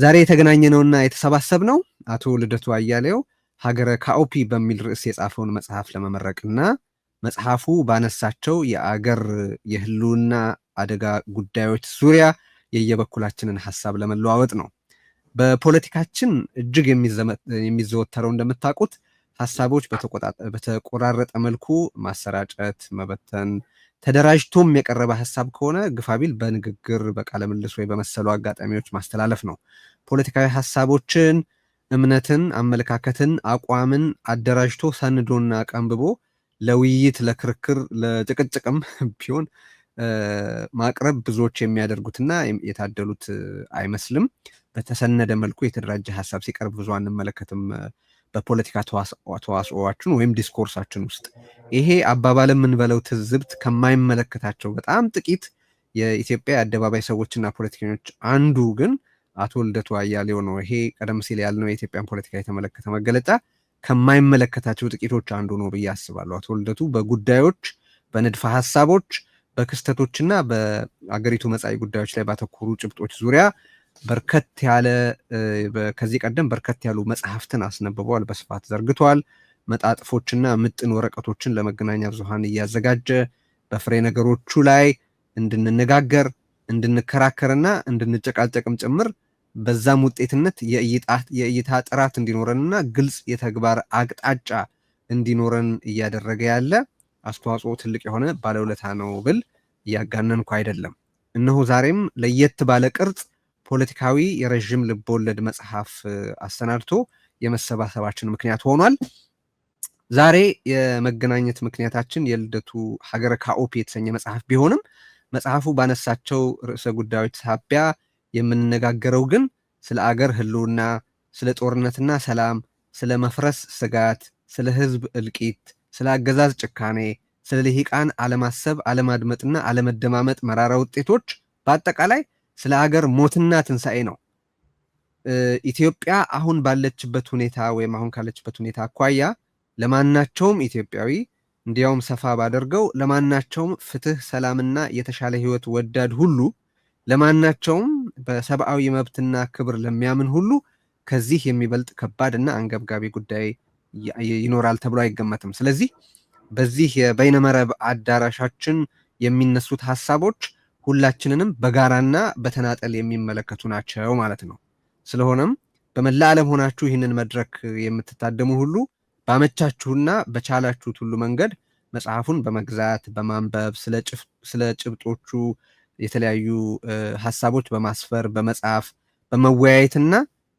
ዛሬ የተገናኘነውና የተሰባሰብነው አቶ ልደቱ አያሌው ሀገረ ካኦፒ በሚል ርዕስ የጻፈውን መጽሐፍ ለመመረቅና መጽሐፉ ባነሳቸው የአገር የህልውና አደጋ ጉዳዮች ዙሪያ የየበኩላችንን ሐሳብ ለመለዋወጥ ነው። በፖለቲካችን እጅግ የሚዘወተረው እንደምታውቁት ሐሳቦች በተቆራረጠ መልኩ ማሰራጨት፣ መበተን፣ ተደራጅቶም የቀረበ ሐሳብ ከሆነ ግፋቢል በንግግር በቃለ ምልልስ ወይ በመሰሉ አጋጣሚዎች ማስተላለፍ ነው። ፖለቲካዊ ሐሳቦችን፣ እምነትን፣ አመለካከትን፣ አቋምን አደራጅቶ ሰንዶና ቀንብቦ ለውይይት፣ ለክርክር፣ ለጭቅጭቅም ቢሆን ማቅረብ ብዙዎች የሚያደርጉትና የታደሉት አይመስልም። በተሰነደ መልኩ የተደራጀ ሐሳብ ሲቀርብ ብዙ አንመለከትም በፖለቲካ ተዋስኦዋችን ወይም ዲስኮርሳችን ውስጥ። ይሄ አባባል የምንበለው ትዝብት ከማይመለከታቸው በጣም ጥቂት የኢትዮጵያ የአደባባይ ሰዎችና ፖለቲከኞች አንዱ ግን አቶ ልደቱ አያሌው ነው። ይሄ ቀደም ሲል ያልነው የኢትዮጵያን ፖለቲካ የተመለከተ መገለጫ ከማይመለከታቸው ጥቂቶች አንዱ ነው ብዬ አስባለሁ። አቶ ልደቱ በጉዳዮች፣ በንድፈ ሐሳቦች፣ በክስተቶችና በአገሪቱ መጻኢ ጉዳዮች ላይ ባተኮሩ ጭብጦች ዙሪያ በርከት ያለ ከዚህ ቀደም በርከት ያሉ መጽሐፍትን አስነብበዋል፣ በስፋት ዘርግተዋል። መጣጥፎችና ምጥን ወረቀቶችን ለመገናኛ ብዙሃን እያዘጋጀ በፍሬ ነገሮቹ ላይ እንድንነጋገር፣ እንድንከራከርና እንድንጨቃጨቅም ጭምር በዛም ውጤትነት የእይታ ጥራት እንዲኖረንና ግልጽ የተግባር አቅጣጫ እንዲኖረን እያደረገ ያለ አስተዋጽኦ ትልቅ የሆነ ባለውለታ ነው ብል እያጋነንኩ አይደለም። እነሆ ዛሬም ለየት ባለ ቅርጽ ፖለቲካዊ የረዥም ልቦለድ መጽሐፍ አሰናድቶ የመሰባሰባችን ምክንያት ሆኗል። ዛሬ የመገናኘት ምክንያታችን የልደቱ ሀገረ ካኦፒ የተሰኘ መጽሐፍ ቢሆንም መጽሐፉ ባነሳቸው ርዕሰ ጉዳዮች ሳቢያ የምንነጋገረው ግን ስለ አገር ህልውና፣ ስለ ጦርነትና ሰላም፣ ስለ መፍረስ ስጋት፣ ስለ ህዝብ እልቂት፣ ስለ አገዛዝ ጭካኔ፣ ስለ ልሂቃን አለማሰብ፣ አለማድመጥና አለመደማመጥ መራራ ውጤቶች፣ በአጠቃላይ ስለ አገር ሞትና ትንሣኤ ነው። ኢትዮጵያ አሁን ባለችበት ሁኔታ ወይም አሁን ካለችበት ሁኔታ አኳያ ለማናቸውም ኢትዮጵያዊ እንዲያውም ሰፋ ባደርገው ለማናቸውም ፍትህ፣ ሰላምና የተሻለ ህይወት ወዳድ ሁሉ ለማናቸውም በሰብአዊ መብትና ክብር ለሚያምን ሁሉ ከዚህ የሚበልጥ ከባድና አንገብጋቢ ጉዳይ ይኖራል ተብሎ አይገመትም። ስለዚህ በዚህ የበይነመረብ አዳራሻችን የሚነሱት ሐሳቦች ሁላችንንም በጋራና በተናጠል የሚመለከቱ ናቸው ማለት ነው። ስለሆነም በመላ ዓለም ሆናችሁ ይህንን መድረክ የምትታደሙ ሁሉ ባመቻችሁና በቻላችሁት ሁሉ መንገድ መጽሐፉን በመግዛት በማንበብ ስለ ጭብጦቹ የተለያዩ ሐሳቦች በማስፈር በመጻፍ በመወያየትና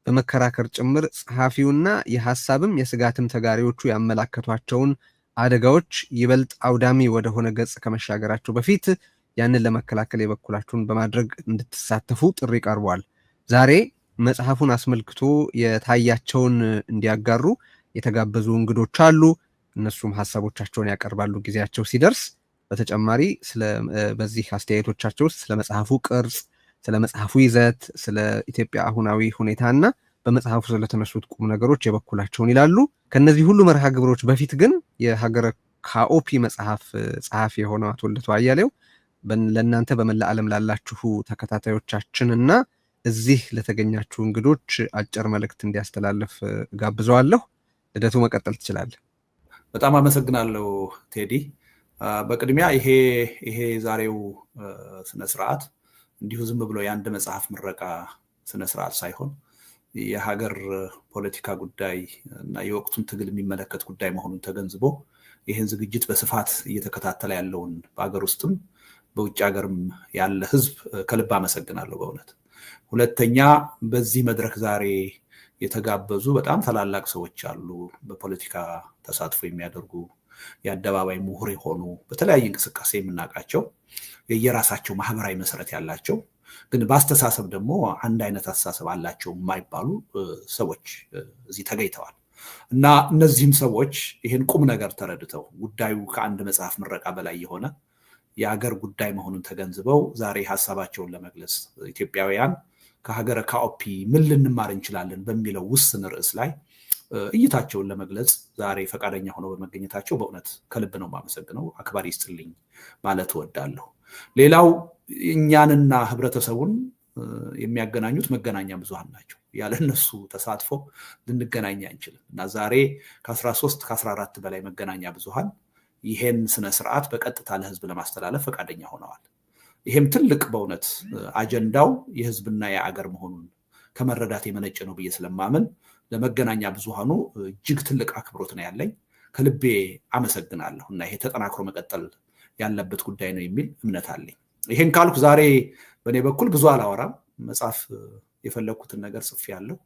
በመከራከር ጭምር ጸሐፊውና የሐሳብም የስጋትም ተጋሪዎቹ ያመላከቷቸውን አደጋዎች ይበልጥ አውዳሚ ወደሆነ ገጽ ከመሻገራቸው በፊት ያንን ለመከላከል የበኩላችሁን በማድረግ እንድትሳተፉ ጥሪ ቀርቧል። ዛሬ መጽሐፉን አስመልክቶ የታያቸውን እንዲያጋሩ የተጋበዙ እንግዶች አሉ። እነሱም ሐሳቦቻቸውን ያቀርባሉ ጊዜያቸው ሲደርስ። በተጨማሪ በዚህ አስተያየቶቻቸው ውስጥ ስለ መጽሐፉ ቅርጽ፣ ስለ መጽሐፉ ይዘት፣ ስለ ኢትዮጵያ አሁናዊ ሁኔታና በመጽሐፉ ስለተነሱት ቁም ነገሮች የበኩላቸውን ይላሉ። ከነዚህ ሁሉ መርሃ ግብሮች በፊት ግን የሀገረ ካኦፒ መጽሐፍ ጸሐፊ የሆነው አቶ ልደቱ አያሌው ለእናንተ በመላ ዓለም ላላችሁ ተከታታዮቻችን እና እዚህ ለተገኛችሁ እንግዶች አጭር መልእክት እንዲያስተላልፍ ጋብዘዋለሁ። ልደቱ መቀጠል ትችላለህ። በጣም አመሰግናለሁ ቴዲ። በቅድሚያ ይሄ ዛሬው ስነስርዓት እንዲሁ ዝም ብሎ የአንድ መጽሐፍ ምረቃ ስነስርዓት ሳይሆን የሀገር ፖለቲካ ጉዳይ እና የወቅቱን ትግል የሚመለከት ጉዳይ መሆኑን ተገንዝቦ ይህን ዝግጅት በስፋት እየተከታተለ ያለውን በሀገር ውስጥም በውጭ ሀገርም ያለ ህዝብ ከልብ አመሰግናለሁ በእውነት። ሁለተኛ በዚህ መድረክ ዛሬ የተጋበዙ በጣም ታላላቅ ሰዎች አሉ። በፖለቲካ ተሳትፎ የሚያደርጉ የአደባባይ ምሁር የሆኑ በተለያየ እንቅስቃሴ የምናውቃቸው የየራሳቸው ማህበራዊ መሰረት ያላቸው ግን በአስተሳሰብ ደግሞ አንድ አይነት አስተሳሰብ አላቸው የማይባሉ ሰዎች እዚህ ተገኝተዋል እና እነዚህም ሰዎች ይህን ቁም ነገር ተረድተው ጉዳዩ ከአንድ መጽሐፍ ምረቃ በላይ የሆነ የአገር ጉዳይ መሆኑን ተገንዝበው ዛሬ ሀሳባቸውን ለመግለጽ ኢትዮጵያውያን ከሀገረ ካኦፒ ምን ልንማር እንችላለን በሚለው ውስን ርዕስ ላይ እይታቸውን ለመግለጽ ዛሬ ፈቃደኛ ሆነው በመገኘታቸው በእውነት ከልብ ነው የማመሰግነው። አክባሪ ይስጥልኝ ማለት እወዳለሁ። ሌላው እኛንና ህብረተሰቡን የሚያገናኙት መገናኛ ብዙሃን ናቸው። ያለ እነሱ ተሳትፎ ልንገናኝ አንችልም እና ዛሬ ከ13 ከ14 በላይ መገናኛ ብዙሃን ይሄን ስነ ስርዓት በቀጥታ ለህዝብ ለማስተላለፍ ፈቃደኛ ሆነዋል። ይሄም ትልቅ በእውነት አጀንዳው የህዝብና የአገር መሆኑን ከመረዳት የመነጨ ነው ብዬ ስለማምን ለመገናኛ ብዙሃኑ እጅግ ትልቅ አክብሮት ነው ያለኝ። ከልቤ አመሰግናለሁ እና ይሄ ተጠናክሮ መቀጠል ያለበት ጉዳይ ነው የሚል እምነት አለኝ። ይሄን ካልኩ ዛሬ በእኔ በኩል ብዙ አላወራም። መጽሐፍ የፈለኩትን ነገር ጽፌያለሁ።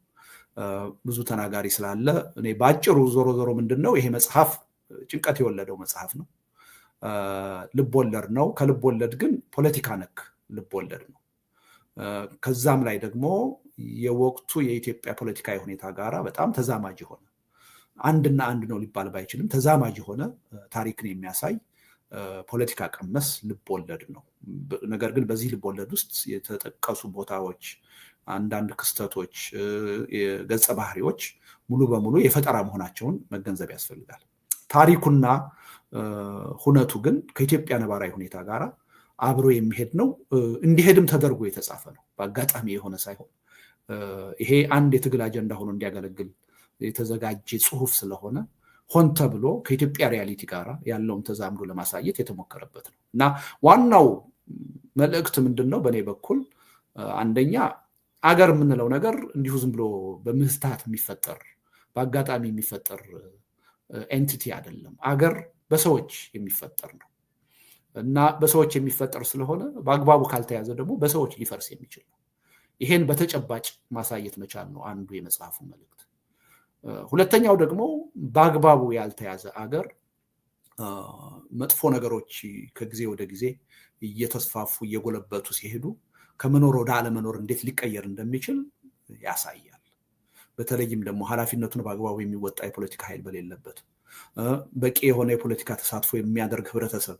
ብዙ ተናጋሪ ስላለ እኔ ባጭሩ ዞሮ ዞሮ ምንድነው ይሄ መጽሐፍ ጭንቀት የወለደው መጽሐፍ ነው። ልቦለድ ነው። ከልቦለድ ግን ፖለቲካ ነክ ልቦለድ ነው። ከዛም ላይ ደግሞ የወቅቱ የኢትዮጵያ ፖለቲካዊ ሁኔታ ጋራ በጣም ተዛማጅ ሆነ አንድና አንድ ነው ሊባል ባይችልም ተዛማጅ ሆነ ታሪክን የሚያሳይ ፖለቲካ ቀመስ ልቦለድ ነው። ነገር ግን በዚህ ልቦለድ ውስጥ የተጠቀሱ ቦታዎች፣ አንዳንድ ክስተቶች፣ ገጸ ባህሪዎች ሙሉ በሙሉ የፈጠራ መሆናቸውን መገንዘብ ያስፈልጋል። ታሪኩና ሁነቱ ግን ከኢትዮጵያ ነባራዊ ሁኔታ ጋራ አብሮ የሚሄድ ነው። እንዲሄድም ተደርጎ የተጻፈ ነው። በአጋጣሚ የሆነ ሳይሆን ይሄ አንድ የትግል አጀንዳ ሆኖ እንዲያገለግል የተዘጋጀ ጽሁፍ ስለሆነ ሆን ተብሎ ከኢትዮጵያ ሪያሊቲ ጋር ያለውን ተዛምዶ ለማሳየት የተሞከረበት ነው እና ዋናው መልእክት ምንድነው? በእኔ በኩል አንደኛ አገር የምንለው ነገር እንዲሁ ዝም ብሎ በምህታት የሚፈጠር በአጋጣሚ የሚፈጠር ኤንቲቲ አይደለም። አገር በሰዎች የሚፈጠር ነው እና በሰዎች የሚፈጠር ስለሆነ በአግባቡ ካልተያዘ ደግሞ በሰዎች ሊፈርስ የሚችል ነው። ይሄን በተጨባጭ ማሳየት መቻል ነው አንዱ የመጽሐፉ መልእክት። ሁለተኛው ደግሞ በአግባቡ ያልተያዘ አገር መጥፎ ነገሮች ከጊዜ ወደ ጊዜ እየተስፋፉ እየጎለበቱ ሲሄዱ ከመኖር ወደ አለመኖር እንዴት ሊቀየር እንደሚችል ያሳያል። በተለይም ደግሞ ኃላፊነቱን በአግባቡ የሚወጣ የፖለቲካ ኃይል በሌለበት፣ በቂ የሆነ የፖለቲካ ተሳትፎ የሚያደርግ ህብረተሰብ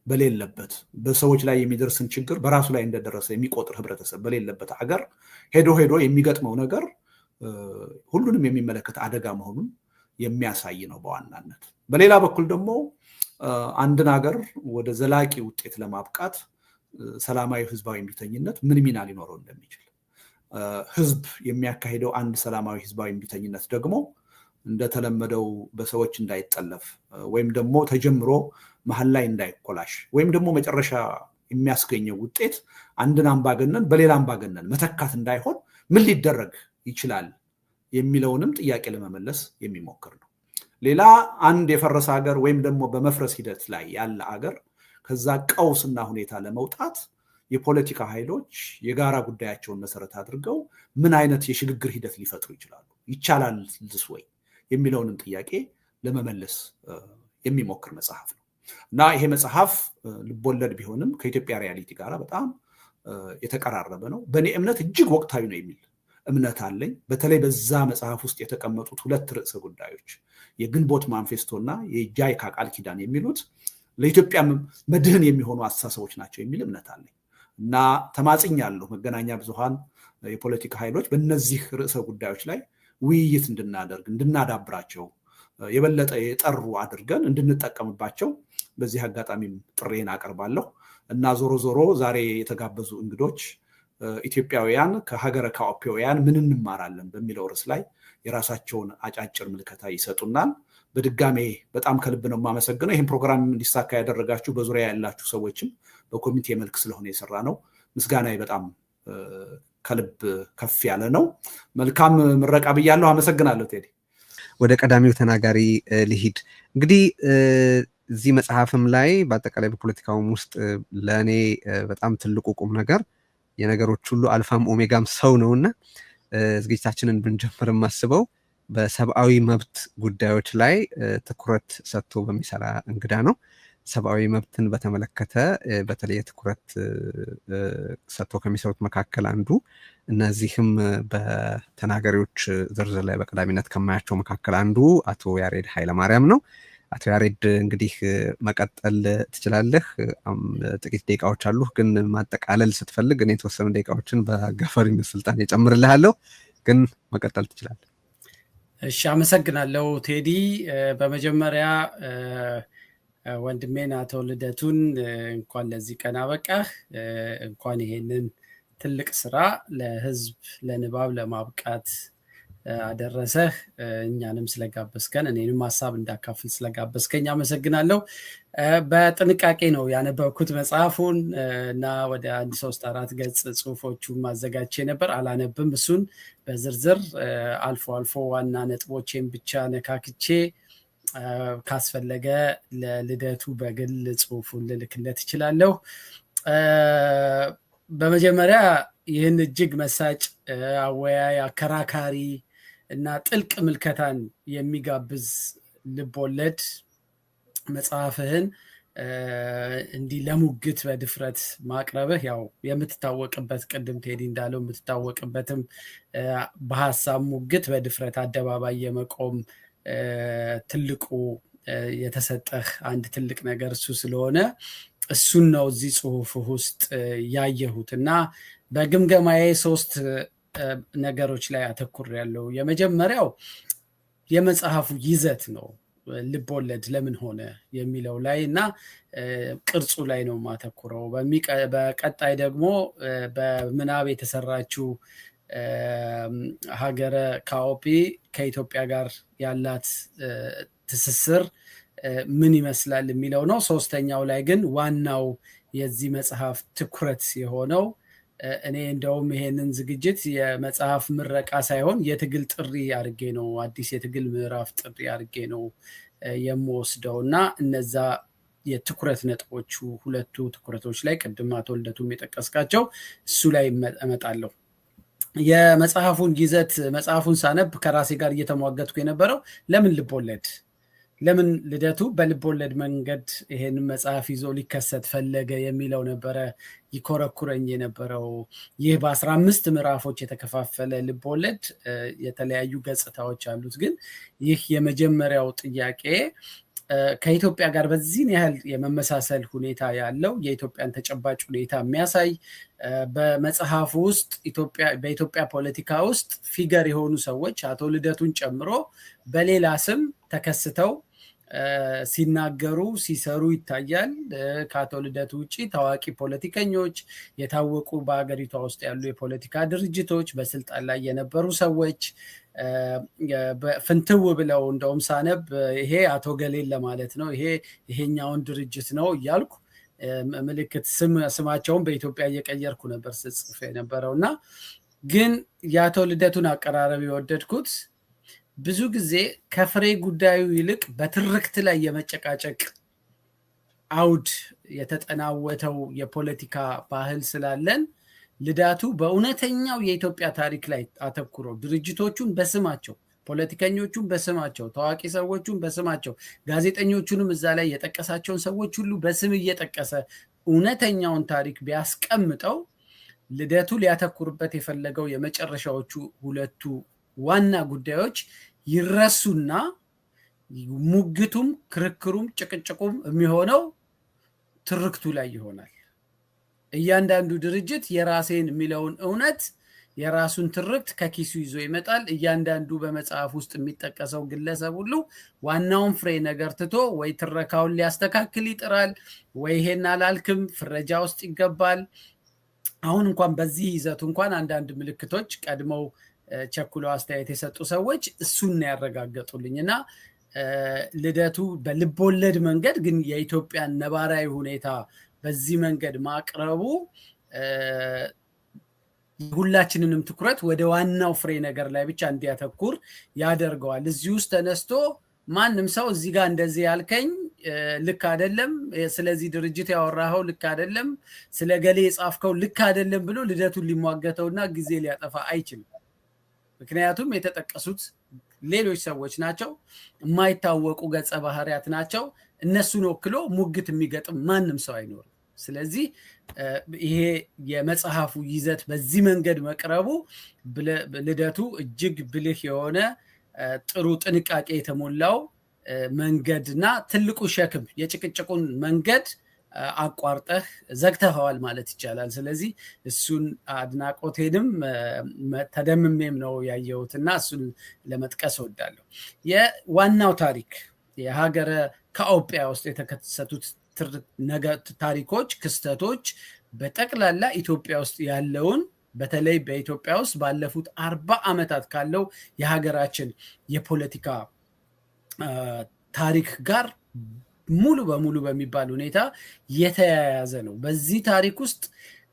በሌለበት፣ በሰዎች ላይ የሚደርስን ችግር በራሱ ላይ እንደደረሰ የሚቆጥር ህብረተሰብ በሌለበት አገር ሄዶ የሚገጥመው ነገር ሁሉንም የሚመለከት አደጋ መሆኑን የሚያሳይ ነው በዋናነት። በሌላ በኩል ደግሞ አንድን ሀገር ወደ ዘላቂ ውጤት ለማብቃት ሰላማዊ ህዝባዊ እምቢተኝነት ምን ሚና ሊኖረው እንደሚችል፣ ህዝብ የሚያካሂደው አንድ ሰላማዊ ህዝባዊ እምቢተኝነት ደግሞ እንደተለመደው በሰዎች እንዳይጠለፍ ወይም ደግሞ ተጀምሮ መሀል ላይ እንዳይኮላሽ ወይም ደግሞ መጨረሻ የሚያስገኘው ውጤት አንድን አምባገነን በሌላ አምባገነን መተካት እንዳይሆን ምን ሊደረግ ይችላል የሚለውንም ጥያቄ ለመመለስ የሚሞክር ነው። ሌላ አንድ የፈረሰ ሀገር ወይም ደግሞ በመፍረስ ሂደት ላይ ያለ ሀገር ከዛ ቀውስና ሁኔታ ለመውጣት የፖለቲካ ኃይሎች የጋራ ጉዳያቸውን መሰረት አድርገው ምን አይነት የሽግግር ሂደት ሊፈጥሩ ይችላሉ፣ ይቻላል ወይ የሚለውንም ጥያቄ ለመመለስ የሚሞክር መጽሐፍ ነው እና ይሄ መጽሐፍ ልቦለድ ቢሆንም ከኢትዮጵያ ሪያሊቲ ጋር በጣም የተቀራረበ ነው። በእኔ እምነት እጅግ ወቅታዊ ነው የሚል እምነት አለኝ። በተለይ በዛ መጽሐፍ ውስጥ የተቀመጡት ሁለት ርዕሰ ጉዳዮች የግንቦት ማንፌስቶና የጃይካ ቃል ኪዳን የሚሉት ለኢትዮጵያ መድህን የሚሆኑ አስተሳሰቦች ናቸው የሚል እምነት አለኝ እና ተማጽኛለሁ መገናኛ ብዙሃን፣ የፖለቲካ ኃይሎች በእነዚህ ርዕሰ ጉዳዮች ላይ ውይይት እንድናደርግ እንድናዳብራቸው የበለጠ የጠሩ አድርገን እንድንጠቀምባቸው በዚህ አጋጣሚም ጥሬን አቀርባለሁ እና ዞሮ ዞሮ ዛሬ የተጋበዙ እንግዶች ኢትዮጵያውያን ከሀገረ ካኦፒያውያን ምን እንማራለን በሚለው ርዕስ ላይ የራሳቸውን አጫጭር ምልከታ ይሰጡናል። በድጋሜ በጣም ከልብ ነው የማመሰግነው። ይህን ፕሮግራም እንዲሳካ ያደረጋችሁ በዙሪያ ያላችሁ ሰዎችም በኮሚቴ መልክ ስለሆነ የሰራ ነው ምስጋናዬ በጣም ከልብ ከፍ ያለ ነው። መልካም ምረቃ ብያለሁ። አመሰግናለሁ ቴዲ። ወደ ቀዳሚው ተናጋሪ ልሂድ። እንግዲህ እዚህ መጽሐፍም ላይ በአጠቃላይ በፖለቲካውም ውስጥ ለእኔ በጣም ትልቁ ቁም ነገር የነገሮች ሁሉ አልፋም ኦሜጋም ሰው ነውና ዝግጅታችንን ብንጀምር የማስበው በሰብአዊ መብት ጉዳዮች ላይ ትኩረት ሰጥቶ በሚሰራ እንግዳ ነው። ሰብአዊ መብትን በተመለከተ በተለየ ትኩረት ሰጥቶ ከሚሰሩት መካከል አንዱ እነዚህም በተናጋሪዎች ዝርዝር ላይ በቀዳሚነት ከማያቸው መካከል አንዱ አቶ ያሬድ ኃይለማርያም ነው። አቶ ያሬድ እንግዲህ መቀጠል ትችላለህ። ጥቂት ደቂቃዎች አሉ፣ ግን ማጠቃለል ስትፈልግ እኔ የተወሰኑ ደቂቃዎችን በአጋፋሪ ስልጣን የጨምርልሃለሁ፣ ግን መቀጠል ትችላለህ። እሺ፣ አመሰግናለሁ ቴዲ። በመጀመሪያ ወንድሜን አቶ ልደቱን እንኳን ለዚህ ቀን አበቃህ፣ እንኳን ይሄንን ትልቅ ስራ ለህዝብ ለንባብ ለማብቃት አደረሰህ። እኛንም ስለጋበዝከን እኔንም ሀሳብ እንዳካፍል ስለጋበዝከኝ አመሰግናለሁ። በጥንቃቄ ነው ያነበብኩት መጽሐፉን እና ወደ 1-3-4 ገጽ ጽሁፎቹን ማዘጋጀ ነበር። አላነብም እሱን በዝርዝር አልፎ አልፎ ዋና ነጥቦቼን ብቻ ነካክቼ ካስፈለገ ለልደቱ በግል ጽሁፉን ልልክለት እችላለሁ። በመጀመሪያ ይህን እጅግ መሳጭ አወያይ አከራካሪ እና ጥልቅ ምልከታን የሚጋብዝ ልቦለድ መጽሐፍህን እንዲህ ለሙግት በድፍረት ማቅረብህ ያው የምትታወቅበት ቅድም ቴዲ እንዳለው የምትታወቅበትም በሐሳብ ሙግት በድፍረት አደባባይ የመቆም ትልቁ የተሰጠህ አንድ ትልቅ ነገር እሱ ስለሆነ እሱን ነው እዚህ ጽሁፍ ውስጥ ያየሁት እና በግምገማዬ 3 ነገሮች ላይ አተኩሬያለሁ። የመጀመሪያው የመጽሐፉ ይዘት ነው። ልቦለድ ለምን ሆነ የሚለው ላይ እና ቅርጹ ላይ ነው ማተኩረው። በቀጣይ ደግሞ በምናብ የተሰራችው ሀገረ ካኦፒ ከኢትዮጵያ ጋር ያላት ትስስር ምን ይመስላል የሚለው ነው። ሶስተኛው ላይ ግን ዋናው የዚህ መጽሐፍ ትኩረት የሆነው እኔ እንደውም ይሄንን ዝግጅት የመጽሐፍ ምረቃ ሳይሆን የትግል ጥሪ አድርጌ ነው፣ አዲስ የትግል ምዕራፍ ጥሪ አድርጌ ነው የምወስደው እና እነዛ የትኩረት ነጥቦቹ 2 ትኩረቶች ላይ ቅድም አቶ ልደቱም የጠቀስካቸው እሱ ላይ እመጣለሁ። የመጽሐፉን ይዘት መጽሐፉን ሳነብ ከራሴ ጋር እየተሟገትኩ የነበረው ለምን ልቦለድ ለምን ልደቱ በልቦለድ መንገድ ይሄንን መጽሐፍ ይዞ ሊከሰት ፈለገ የሚለው ነበረ ይኮረኩረኝ የነበረው። ይህ በ15 ምዕራፎች የተከፋፈለ ልቦለድ የተለያዩ ገጽታዎች አሉት። ግን ይህ የመጀመሪያው ጥያቄ ከኢትዮጵያ ጋር በዚህን ያህል የመመሳሰል ሁኔታ ያለው የኢትዮጵያን ተጨባጭ ሁኔታ የሚያሳይ በመጽሐፉ ውስጥ በኢትዮጵያ ፖለቲካ ውስጥ ፊገር የሆኑ ሰዎች አቶ ልደቱን ጨምሮ በሌላ ስም ተከስተው ሲናገሩ ሲሰሩ ይታያል። ከአቶ ልደቱ ውጪ ታዋቂ ፖለቲከኞች፣ የታወቁ በአገሪቷ ውስጥ ያሉ የፖለቲካ ድርጅቶች፣ በስልጣን ላይ የነበሩ ሰዎች ፍንትው ብለው እንደውም ሳነብ ይሄ አቶ ገሌን ለማለት ነው፣ ይሄኛውን ድርጅት ነው እያልኩ ምልክት ስማቸውን በኢትዮጵያ እየቀየርኩ ነበር ስጽፍ የነበረው እና ግን የአቶ ልደቱን አቀራረብ የወደድኩት ብዙ ጊዜ ከፍሬ ጉዳዩ ይልቅ በትርክት ላይ የመጨቃጨቅ አውድ የተጠናወተው የፖለቲካ ባህል ስላለን ልደቱ በእውነተኛው የኢትዮጵያ ታሪክ ላይ አተኩሮ ድርጅቶቹን በስማቸው፣ ፖለቲከኞቹን በስማቸው፣ ታዋቂ ሰዎቹን በስማቸው፣ ጋዜጠኞቹንም እዛ ላይ የጠቀሳቸውን ሰዎች ሁሉ በስም እየጠቀሰ እውነተኛውን ታሪክ ቢያስቀምጠው ልደቱ ሊያተኩርበት የፈለገው የመጨረሻዎቹ 2 ዋና ጉዳዮች ይረሱና ሙግቱም ክርክሩም ጭቅጭቁም የሚሆነው ትርክቱ ላይ ይሆናል። እያንዳንዱ ድርጅት የራሴን የሚለውን እውነት የራሱን ትርክት ከኪሱ ይዞ ይመጣል። እያንዳንዱ በመጽሐፍ ውስጥ የሚጠቀሰው ግለሰብ ሁሉ ዋናውን ፍሬ ነገር ትቶ ወይ ትረካውን ሊያስተካክል ይጥራል፣ ወይ ይሄን አላልክም ፍረጃ ውስጥ ይገባል። አሁን እንኳን በዚህ ይዘቱ እንኳን አንዳንድ ምልክቶች ቀድመው ቸኩለው አስተያየት የሰጡ ሰዎች እሱን ያረጋገጡልኝ እና ልደቱ በልቦለድ መንገድ ግን የኢትዮጵያን ነባራዊ ሁኔታ በዚህ መንገድ ማቅረቡ ሁላችንንም ትኩረት ወደ ዋናው ፍሬ ነገር ላይ ብቻ እንዲያተኩር ያደርገዋል። እዚህ ውስጥ ተነስቶ ማንም ሰው እዚህ ጋር እንደዚህ ያልከኝ ልክ አይደለም፣ ስለዚህ ድርጅት ያወራኸው ልክ አይደለም፣ ስለ ገሌ የጻፍከው ልክ አይደለም ብሎ ልደቱን ሊሟገተውና ጊዜ ሊያጠፋ አይችልም። ምክንያቱም የተጠቀሱት ሌሎች ሰዎች ናቸው፣ የማይታወቁ ገጸ ባህሪያት ናቸው። እነሱን ወክሎ ሙግት የሚገጥም ማንም ሰው አይኖርም። ስለዚህ ይሄ የመጽሐፉ ይዘት በዚህ መንገድ መቅረቡ ልደቱ እጅግ ብልህ የሆነ ጥሩ ጥንቃቄ የተሞላው መንገድና ትልቁ ሸክም የጭቅጭቁን መንገድ አቋርጠህ ዘግተኸዋል ማለት ይቻላል። ስለዚህ እሱን አድናቆቴንም ተደምሜም ነው ያየሁትና እሱን ለመጥቀስ እወዳለሁ። የዋናው ታሪክ የሀገረ ካኦፒያ ውስጥ የተከሰቱት ታሪኮች፣ ክስተቶች በጠቅላላ ኢትዮጵያ ውስጥ ያለውን በተለይ በኢትዮጵያ ውስጥ ባለፉት 40 ዓመታት ካለው የሀገራችን የፖለቲካ ታሪክ ጋር ሙሉ በሙሉ በሚባል ሁኔታ የተያያዘ ነው። በዚህ ታሪክ ውስጥ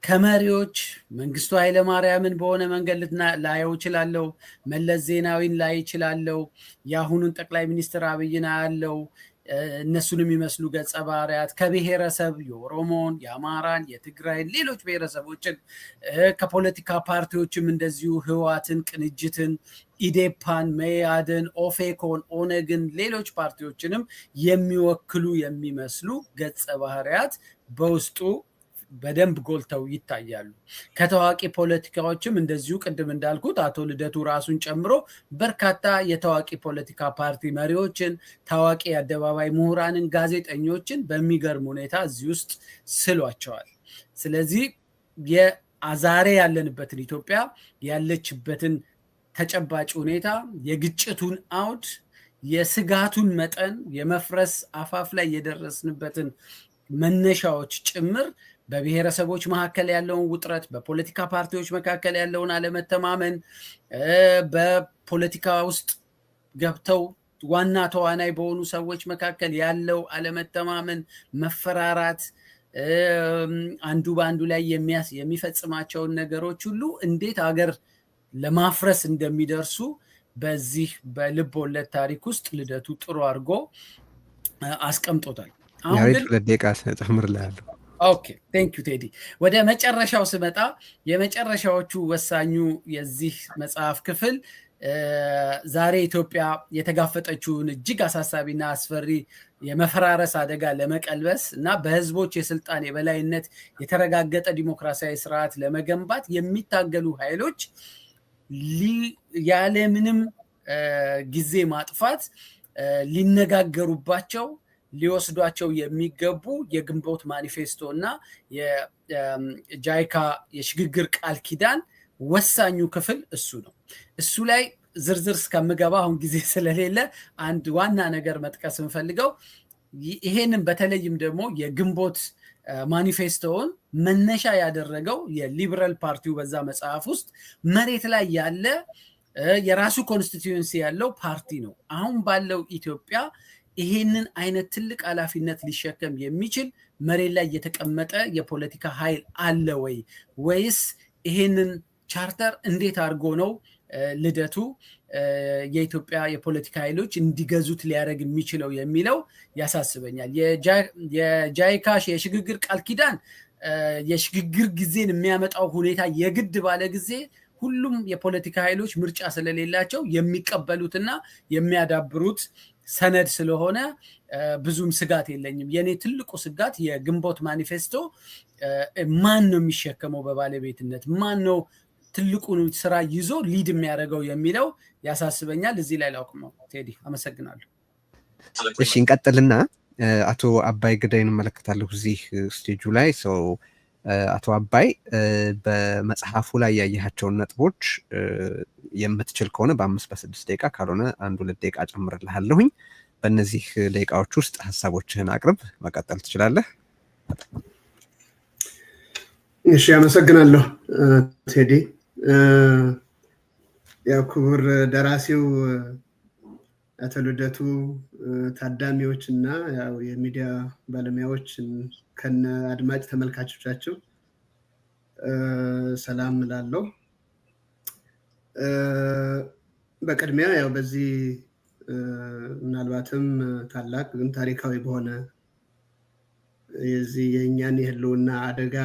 ከመሪዎች መንግስቱ ኃይለማርያምን በሆነ መንገድ ላየው እችላለሁ፣ መለስ ዜናዊን ላይ እችላለሁ፣ የአሁኑን ጠቅላይ ሚኒስትር አብይን አያለው፣ እነሱን የሚመስሉ ገጸ ባህሪያት ከብሔረሰብ የኦሮሞን፣ የአማራን፣ የትግራይን፣ ሌሎች ብሔረሰቦችን ከፖለቲካ ፓርቲዎችም እንደዚሁ ህወሓትን፣ ቅንጅትን፣ ኢዴፓን፣ መያድን፣ ኦፌኮን፣ ኦነግን፣ ሌሎች ፓርቲዎችንም የሚወክሉ የሚመስሉ ገጸ ባህሪያት በውስጡ በደንብ ጎልተው ይታያሉ። ከታዋቂ ፖለቲካዎችም እንደዚሁ ቅድም እንዳልኩት አቶ ልደቱ ራሱን ጨምሮ በርካታ የታዋቂ ፖለቲካ ፓርቲ መሪዎችን፣ ታዋቂ የአደባባይ ምሁራንን፣ ጋዜጠኞችን በሚገርም ሁኔታ እዚህ ውስጥ ስሏቸዋል። ስለዚህ ዛሬ ያለንበትን ኢትዮጵያ ያለችበትን ተጨባጭ ሁኔታ፣ የግጭቱን አውድ፣ የስጋቱን መጠን፣ የመፍረስ አፋፍ ላይ የደረስንበትን መነሻዎች ጭምር በብሔረሰቦች መካከል ያለውን ውጥረት፣ በፖለቲካ ፓርቲዎች መካከል ያለውን አለመተማመን፣ በፖለቲካ ውስጥ ገብተው ዋና ተዋናይ በሆኑ ሰዎች መካከል ያለው አለመተማመን፣ መፈራራት፣ አንዱ በአንዱ ላይ የሚፈጽማቸውን ነገሮች ሁሉ እንዴት ሀገር ለማፍረስ እንደሚደርሱ በዚህ በልብ ወለድ ታሪክ ውስጥ ልደቱ ጥሩ አድርጎ አስቀምጦታል። ያሬድ 2 ደቂቃ ጨምርልሃለሁ። ኦኬ ቴንክ ዩ ቴዲ። ወደ መጨረሻው ስመጣ የመጨረሻዎቹ ወሳኙ የዚህ መጽሐፍ ክፍል ዛሬ ኢትዮጵያ የተጋፈጠችውን እጅግ አሳሳቢና አስፈሪ የመፈራረስ አደጋ ለመቀልበስ እና በህዝቦች የስልጣን የበላይነት የተረጋገጠ ዲሞክራሲያዊ ስርዓት ለመገንባት የሚታገሉ ኃይሎች ያለምንም ጊዜ ማጥፋት ሊነጋገሩባቸው ሊወስዷቸው የሚገቡ የግንቦት ማኒፌስቶ እና የጃይካ የሽግግር ቃል ኪዳን ወሳኙ ክፍል እሱ ነው። እሱ ላይ ዝርዝር እስከምገባ አሁን ጊዜ ስለሌለ አንድ ዋና ነገር መጥቀስ እንፈልገው ይሄንን በተለይም ደግሞ የግንቦት ማኒፌስቶውን መነሻ ያደረገው የሊበራል ፓርቲው በዛ መጽሐፍ ውስጥ መሬት ላይ ያለ የራሱ ኮንስቲትዩንሲ ያለው ፓርቲ ነው። አሁን ባለው ኢትዮጵያ ይሄንን አይነት ትልቅ ኃላፊነት ሊሸከም የሚችል መሬት ላይ የተቀመጠ የፖለቲካ ኃይል አለ ወይ? ወይስ ይሄንን ቻርተር እንዴት አድርጎ ነው ልደቱ የኢትዮጵያ የፖለቲካ ኃይሎች እንዲገዙት ሊያደርግ የሚችለው የሚለው ያሳስበኛል። የጃይካሽ የሽግግር ቃል ኪዳን የሽግግር ጊዜን የሚያመጣው ሁኔታ የግድ ባለ ጊዜ ሁሉም የፖለቲካ ኃይሎች ምርጫ ስለሌላቸው የሚቀበሉትና የሚያዳብሩት ሰነድ ስለሆነ ብዙም ስጋት የለኝም። የኔ ትልቁ ስጋት የግንቦት ማኒፌስቶ ማን ነው የሚሸከመው በባለቤትነት፣ ማን ነው ትልቁን ስራ ይዞ ሊድ የሚያደርገው የሚለው ያሳስበኛል። እዚህ ላይ ላውቅመው። ቴዲ አመሰግናለሁ። እሺ እንቀጥልና አቶ አባይ ግዳይን እንመለከታለሁ እዚህ ስቴጁ ላይ። አቶ አባይ በመጽሐፉ ላይ ያየሃቸውን ነጥቦች የምትችል ከሆነ በ5 በ6 ደቂቃ ካልሆነ 1-2 ደቂቃ ጨምርልሃለሁኝ። በእነዚህ ደቂቃዎች ውስጥ ሀሳቦችህን አቅርብ፣ መቀጠል ትችላለህ። እሺ አመሰግናለሁ ቴዲ። ያው ክቡር ደራሲው አቶ ልደቱ፣ ታዳሚዎች እና ያው የሚዲያ ባለሙያዎች ከነ አድማጭ ተመልካቾቻቸው ሰላም እላለሁ። በቅድሚያ ያው በዚህ ምናልባትም ታላቅ ግን ታሪካዊ በሆነ የዚህ የእኛን የህልውና አደጋ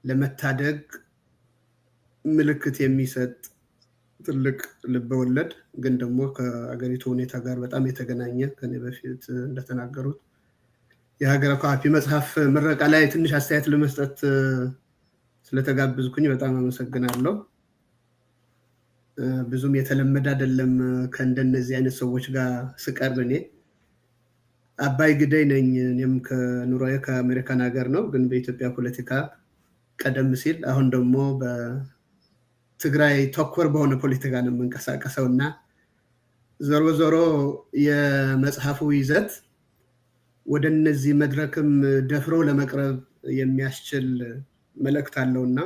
ለመታደግ ምልክት የሚሰጥ ትልቅ ልበወለድ ግን ደግሞ ከአገሪቱ ሁኔታ ጋር በጣም የተገናኘ ከኔ በፊት እንደተናገሩት የሀገረ ካፒ መጽሐፍ ምረቃ ላይ ትንሽ አስተያየት ለመስጠት ስለተጋበዝኩኝ በጣም አመሰግናለሁ። ብዙም የተለመደ አይደለም ከእንደነዚህ አይነት ሰዎች ጋር ስቀርብ። እኔ አባይ ግዳይ ነኝ። እኔም ከኑሮዬ ከአሜሪካን ሀገር ነው፣ ግን በኢትዮጵያ ፖለቲካ ቀደም ሲል አሁን ደግሞ በትግራይ ተኮር በሆነ ፖለቲካ ነው የምንቀሳቀሰው እና ዞሮ ዞሮ የመጽሐፉ ይዘት ወደ እነዚህ መድረክም ደፍሮ ለመቅረብ የሚያስችል መልእክት አለውና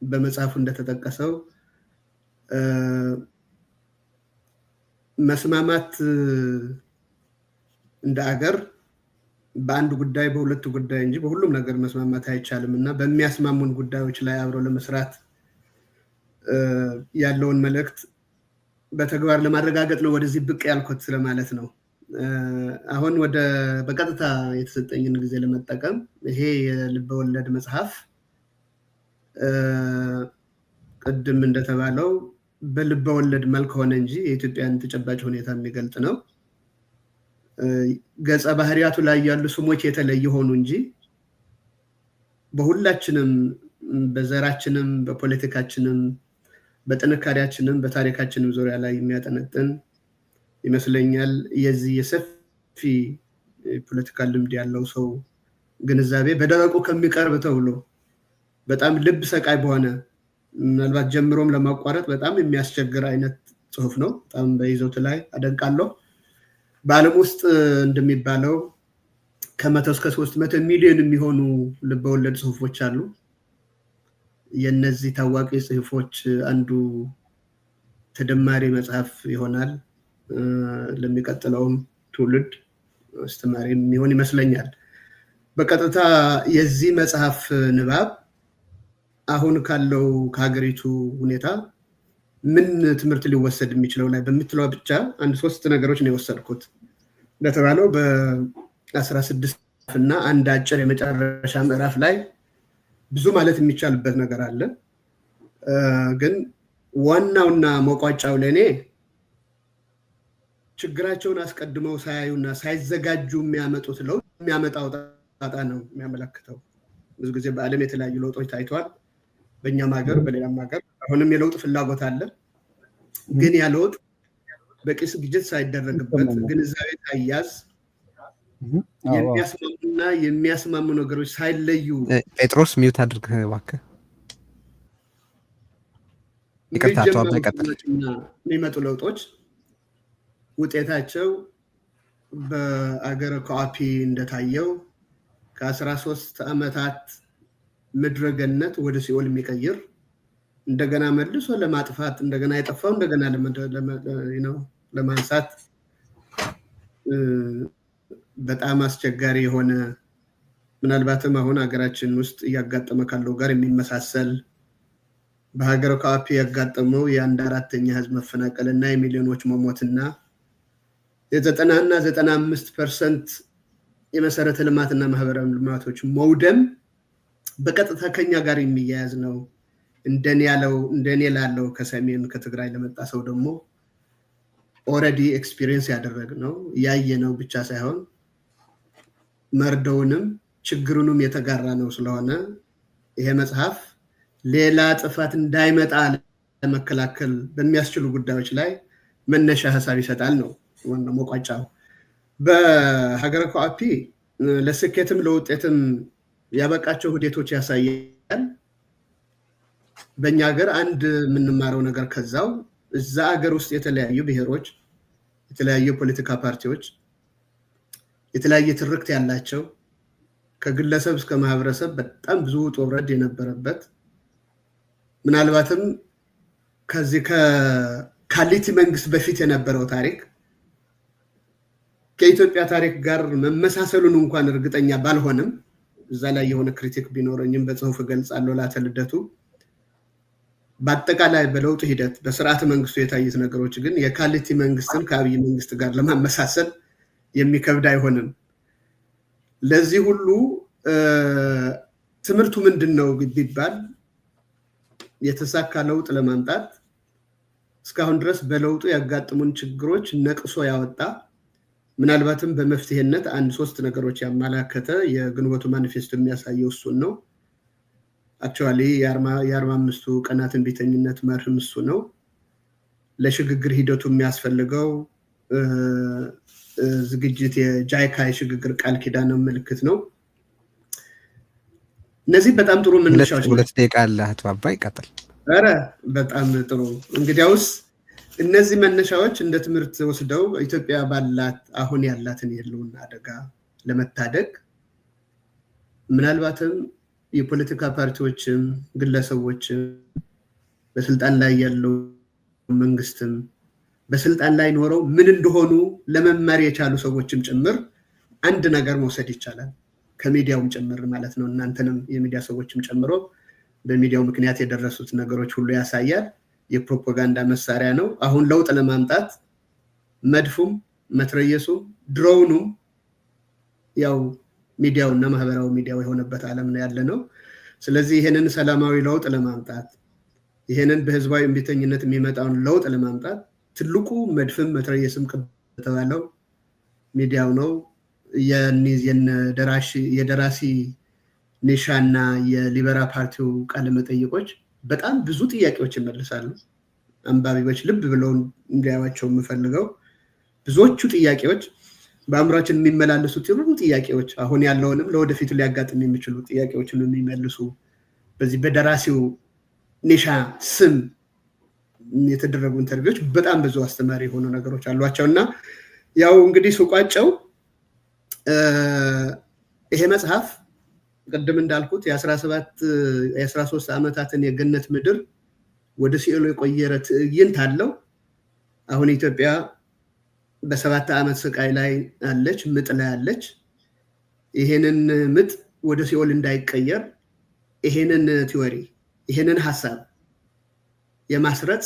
በመጽሐፉ እንደተጠቀሰው መስማማት እንደ አገር በአንድ ጉዳይ በሁለት ጉዳይ እንጂ በሁሉም ነገር መስማማት አይቻልምና በሚያስማሙን ጉዳዮች ላይ አብሮ ለመስራት ያለውን መልእክት በተግባር ለማረጋገጥ ነው ወደዚህ ብቅ ያልኩት ስለማለት ነው። አሁን ወደ በቀጥታ የተሰጠኝን ጊዜ ለመጠቀም ይሄ የልብ ወለድ መጽሐፍ ቅድም እንደተባለው በልብ ወለድ መልክ ሆነ እንጂ የኢትዮጵያን ተጨባጭ ሁኔታ የሚገልጥ ነው። ገጸ ባህሪያቱ ላይ ያሉ ስሞች የተለየ ሆኑ እንጂ በሁላችንም በዘራችንም በፖለቲካችንም በጥንካሬያችንም በታሪካችንም ዙሪያ ላይ የሚያጠነጥን ይመስለኛል። የዚህ የሰፊ ፖለቲካል ልምድ ያለው ሰው ግንዛቤ በደረቁ ከሚቀርብ ተብሎ በጣም ልብ ሰቃይ በሆነ ምናልባት ጀምሮም ለማቋረጥ በጣም የሚያስቸግር አይነት ጽሁፍ ነው። በጣም በይዘቱ ላይ አደንቃለሁ። በዓለም ውስጥ እንደሚባለው ከ100 እስከ 300 ሚሊዮን የሚሆኑ ልበወለድ ጽሁፎች አሉ። የነዚህ ታዋቂ ጽሁፎች አንዱ ተደማሪ መጽሐፍ ይሆናል። ለሚቀጥለውም ትውልድ አስተማሪ የሚሆን ይመስለኛል። በቀጥታ የዚህ መጽሐፍ ንባብ አሁን ካለው ከሀገሪቱ ሁኔታ ምን ትምህርት ሊወሰድ የሚችለው ላይ በምትለው ብቻ አንድ 3 ነገሮች ነው የወሰድኩት። እንደተባለው በ16 እና አንድ አጭር የመጨረሻ ምዕራፍ ላይ ብዙ ማለት የሚቻልበት ነገር አለ። ግን ዋናውና መቋጫው ለኔ ችግራቸውን አስቀድመው ሳያዩና ሳይዘጋጁ የሚያመጡት ለውጥ የሚያመጣው ጣጣ ነው የሚያመለክተው። ብዙ ጊዜ በዓለም የተለያዩ ለውጦች ታይተዋል። በእኛም ሀገር በሌላም ሀገር አሁንም የለውጥ ፍላጎት አለ። ግን ያ ለውጥ በቂ ዝግጅት ሳይደረግበት ግንዛቤ ሳይያዝ የሚያስማሙና የሚያስማሙ ነገሮች ሳይለዩ ጴጥሮስ ሚውት አድርግ እባክህ። ይቅርታ የሚመጡ ለውጦች ውጤታቸው በአገረ ኮአፒ እንደታየው ከ13 ዓመታት ምድረገነት ወደ ሲኦል የሚቀይር እንደገና መልሶ ለማጥፋት እንደገና የጠፋው እንደገና ለማንሳት በጣም አስቸጋሪ የሆነ ምናልባትም አሁን ሀገራችን ውስጥ እያጋጠመ ካለው ጋር የሚመሳሰል በሀገረ ኮአፒ ያጋጠመው የ1/4 ህዝብ መፈናቀልና የሚሊዮኖች መሞትና የ90 እና 95% የመሰረተ ልማትና ማህበራዊ ልማቶች መውደም በቀጥታ ከኛ ጋር የሚያያዝ ነው። እንደኔ ላለው ከሰሜን ከትግራይ ለመጣ ሰው ደግሞ ኦሬዲ ኤክስፒሪየንስ ያደረግነው ያየነው ብቻ ሳይሆን መርዶውንም ችግሩንም የተጋራ ነው። ስለሆነ ይሄ መጽሐፍ ሌላ ጥፋት እንዳይመጣ ለመከላከል በሚያስችሉ ጉዳዮች ላይ መነሻ ሐሳብ ይሰጣል ነው ወንዶ መቋጫው። በሀገረ ኮአፒ ለስኬትም ለውጤትም ያበቃቸው ሁኔታዎች ያሳያል። በእኛ ሀገር አንድ የምንማረው ነገር ከዛው እዛ ሀገር ውስጥ የተለያዩ ብሔሮች፣ የተለያዩ ፖለቲካ ፓርቲዎች፣ የተለያየ ትርክት ያላቸው ከግለሰብ እስከ ማህበረሰብ በጣም ብዙ ውጣ ውረድ የነበረበት ምናልባትም ከዚህ ከካሊቲ መንግስት በፊት የነበረው ታሪክ ከኢትዮጵያ ታሪክ ጋር መመሳሰሉን እንኳን እርግጠኛ ባልሆንም እዛ ላይ የሆነ ክሪቲክ ቢኖረኝም በጽሁፍ ገልጻለሁ። ላተ ልደቱ በአጠቃላይ በለውጥ ሂደት በስርዓተ መንግስቱ የታዩት ነገሮች ግን የካሊቲ መንግስትን ከአብይ መንግስት ጋር ለማመሳሰል የሚከብድ አይሆንም። ለዚህ ሁሉ ትምህርቱ ምንድነው ቢባል የተሳካ ለውጥ ለማምጣት እስካሁን ድረስ በለውጡ ያጋጠሙን ችግሮች ነቅሶ ያወጣ ምናልባትም በመፍትሄነት 1-3 ነገሮች ያመላከተ የግንቦቱ ማኒፌስቶ የሚያሳየው እሱን ነው። አክቹዋሊ የ45 ቀናትን ቤተኝነት መርህም እሱ ነው። ለሽግግር ሂደቱ የሚያስፈልገው ዝግጅት የጃይካ የሽግግር ቃል ኪዳን ምልክት ነው። እነዚህ በጣም ጥሩ መነሻዎች ነው። 2 ደቂቃ አለ አቶ አባይ ቀጥል። ኧረ በጣም ጥሩ። እንግዲያውስ እነዚህ መነሻዎች እንደ ትምህርት ወስደው ኢትዮጵያ ባላት አሁን ያላትን የህልውና አደጋ ለመታደግ ምናልባትም የፖለቲካ ፓርቲዎችም ግለሰቦችም በስልጣን ላይ ያለው መንግስትም በስልጣን ላይ ኖረው ምን እንደሆኑ ለመማር የቻሉ ሰዎችም ጭምር አንድ ነገር መውሰድ ይቻላል ከሚዲያውም ጭምር ማለት ነው። እናንተንም የሚዲያ ሰዎችም ጨምሮ በሚዲያው ምክንያት የደረሱት ነገሮች ሁሉ ያሳያል። የፕሮፓጋንዳ መሳሪያ ነው። አሁን ለውጥ ለማምጣት መድፉም መትረየሱም ድሮውኑም ያው ሚዲያውና ማህበራዊ ሚዲያው የሆነበት ዓለም ነው ያለ ነው። ስለዚህ ይሄንን ሰላማዊ ለውጥ ለማምጣት ይሄንን በህዝባዊ እምቢተኝነት የሚመጣውን ለውጥ ለማምጣት ትልቁ መድፍም መትረየስም ከተባለው ሚዲያው ነው። የደራሲ ኒሻና የሊበራ ፓርቲው ቃለ መጠይቆች በጣም ብዙ ጥያቄዎች ይመልሳሉ። አንባቢዎች ልብ ብለው እንዲያዩዋቸው የምፈልገው ብዙዎቹ ጥያቄዎች በአእምሯችን የሚመላለሱ ጥሩ ጥያቄዎች አሁን ያለውንም ለወደፊቱ ሊያጋጥም የሚችሉ ጥያቄዎችን የሚመልሱ በዚህ በደራሲው ኒሻ ስም የተደረጉ ኢንተርቪዎች በጣም ብዙ አስተማሪ የሆኑ ነገሮች አሏቸውና ያው እንግዲህ ሱቋቸው ይሄ መጽሐፍ ቀደም እንዳልኩት የ13 ዓመታትን የገነት ምድር ወደ ሲኦል የቆየረ ትዕይንት አለው። አሁን ኢትዮጵያ በ7 ዓመት ስቃይ ላይ አለች፣ ምጥ ላይ አለች። ይሄንን ምጥ ወደ ሲኦል እንዳይቀየር ይሄንን ቲዎሪ ይሄንን ሐሳብ የማስረጽ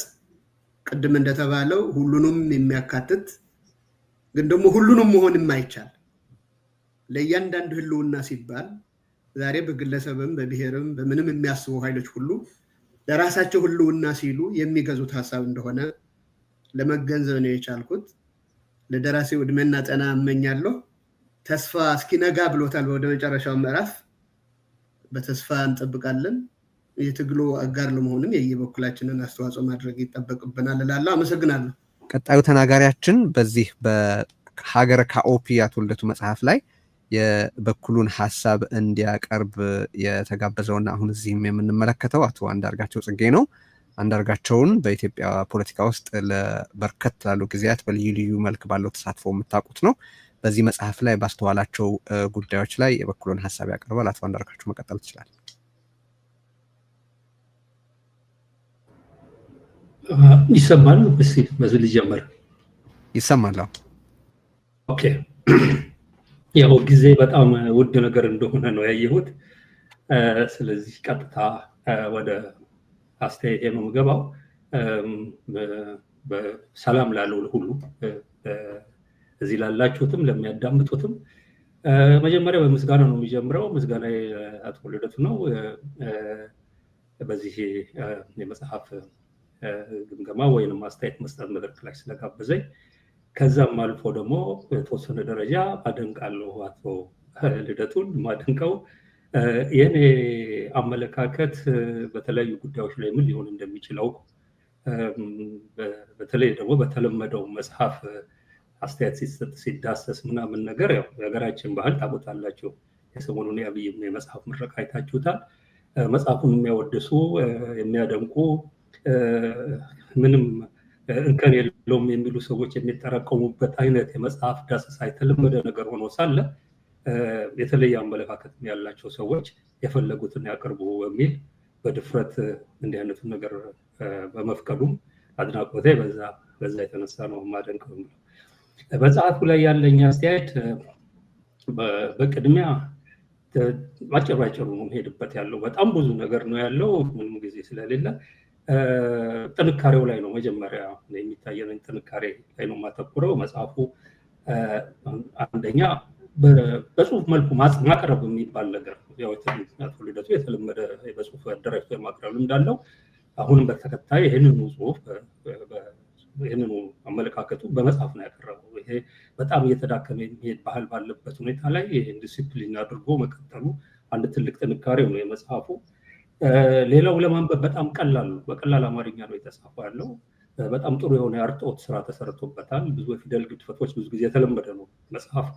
ቀደም እንደተባለው ሁሉንም የሚያካትት ግን ደግሞ ሁሉንም መሆን የማይቻል ለእያንዳንዱ ህልውና ሲባል ዛሬ በግለሰብም በብሔርም በምንም የሚያስቡ ኃይሎች ሁሉ ለራሳቸው ህልውና ሲሉ የሚገዙት ሐሳብ እንደሆነ ለመገንዘብ ነው የቻልኩት። ለደራሲው ዕድሜና ጤና እመኛለሁ። ተስፋ እስኪነጋ ብሎታል ወደ መጨረሻው ምዕራፍ። በተስፋ እንጠብቃለን። የትግሉ አጋር ለመሆንም የየበኩላችንን አስተዋጽኦ ማድረግ ይጠበቅብናል እላለሁ። አመሰግናለሁ። ቀጣዩ ተናጋሪያችን በዚህ በሀገረ ካኦፒ አቶ ልደቱ መጽሐፍ ላይ የበኩሉን ሐሳብ እንዲያቀርብ የተጋበዘውና አሁን እዚህም የምንመለከተው አቶ አንዳርጋቸው ጽጌ ነው። አንዳርጋቸውን በኢትዮጵያ ፖለቲካ ውስጥ ለበርከት ላሉ ጊዜያት በልዩ ልዩ መልክ ባለው ተሳትፎ የምታውቁት ነው። በዚህ መጽሐፍ ላይ ባስተዋላቸው ጉዳዮች ላይ የበኩሉን ሐሳብ ያቀርባል። አቶ አንዳርጋቸው መቀጠል ትችላል። ይሰማል? እስኪ በዚህ ልጀምር። ይሰማል? ኦኬ። ያው ጊዜ በጣም ውድ ነገር እንደሆነ ነው ያየሁት። ስለዚህ ቀጥታ ወደ አስተያየቴ ነው የምገባው። በሰላም ላለው ሁሉ እዚህ ላላችሁትም ለሚያዳምጡትም መጀመሪያ በምስጋና ነው የሚጀምረው። ምስጋና አቶ ልደቱ ነው በዚህ የመጽሐፍ ግምገማ ወይንም አስተያየት መስጠት መድረክ ላይ ስለጋበዘኝ። ከዛም አልፎ ደግሞ የተወሰነ ደረጃ አደንቃለሁ አቶ ልደቱን። ማደንቀው የኔ አመለካከት በተለያዩ ጉዳዮች ላይ ምን ሊሆን እንደሚችለው በተለይ ደግሞ በተለመደው መጽሐፍ አስተያየት ሲሰጥ ሲዳሰስ ምናምን ነገር ያው የሀገራችን ባህል ታውቁታላችሁ። የሰሞኑን የአብይ የመጽሐፍ ምረቃ አይታችሁታል። መጽሐፉን የሚያወድሱ የሚያደንቁ ምንም እንከን የለውም የሚሉ ሰዎች የሚጠራቀሙበት አይነት የመጽሐፍ ዳሰሳ የተለመደ ነገር ሆኖ ሳለ የተለየ አመለካከት ያላቸው ሰዎች የፈለጉትን ያቀርቡ በሚል በድፍረት እንዲህ አይነቱን ነገር በመፍቀዱም አድናቆቴ በዛ የተነሳ ነው ማደንቀው። መጽሐፉ ላይ ያለኝ አስተያየት በቅድሚያ ባጭሩ ነው ሄድበት ያለው በጣም ብዙ ነገር ነው ያለው ምንም ጊዜ ስለሌለ ጥንካሬው ላይ ነው መጀመሪያ የሚታየኝ ጥንካሬ ላይ ነው ማተኩረው። መጽሐፉ አንደኛ በጽሁፍ መልኩ ማቅረብ የሚባል ነገር ያው አቶ ልደቱ የተለመደ በጽሁፍ አደራጅቶ ማቅረብ እንዳለው አሁንም በተከታይ ይሄንኑ ጽሁፍ ይሄንኑ አመለካከቱ በመጽሐፍ ነው ያቀረበው። ይሄ በጣም እየተዳከመ የሚሄድ ባህል ባለበት ሁኔታ ላይ ይሄን ዲሲፕሊን አድርጎ መቀጠሉ አንድ ትልቅ ጥንካሬ ነው የመጽሐፉ። ሌላው ለማንበብ በጣም ቀላል ነው። በቀላል አማርኛ ነው የተጻፈው ያለው። በጣም ጥሩ የሆነ የአርትዖት ስራ ተሰርቶበታል። ብዙ የፊደል ግድፈቶች ብዙ ጊዜ የተለመደ ነው። መጽሐፍ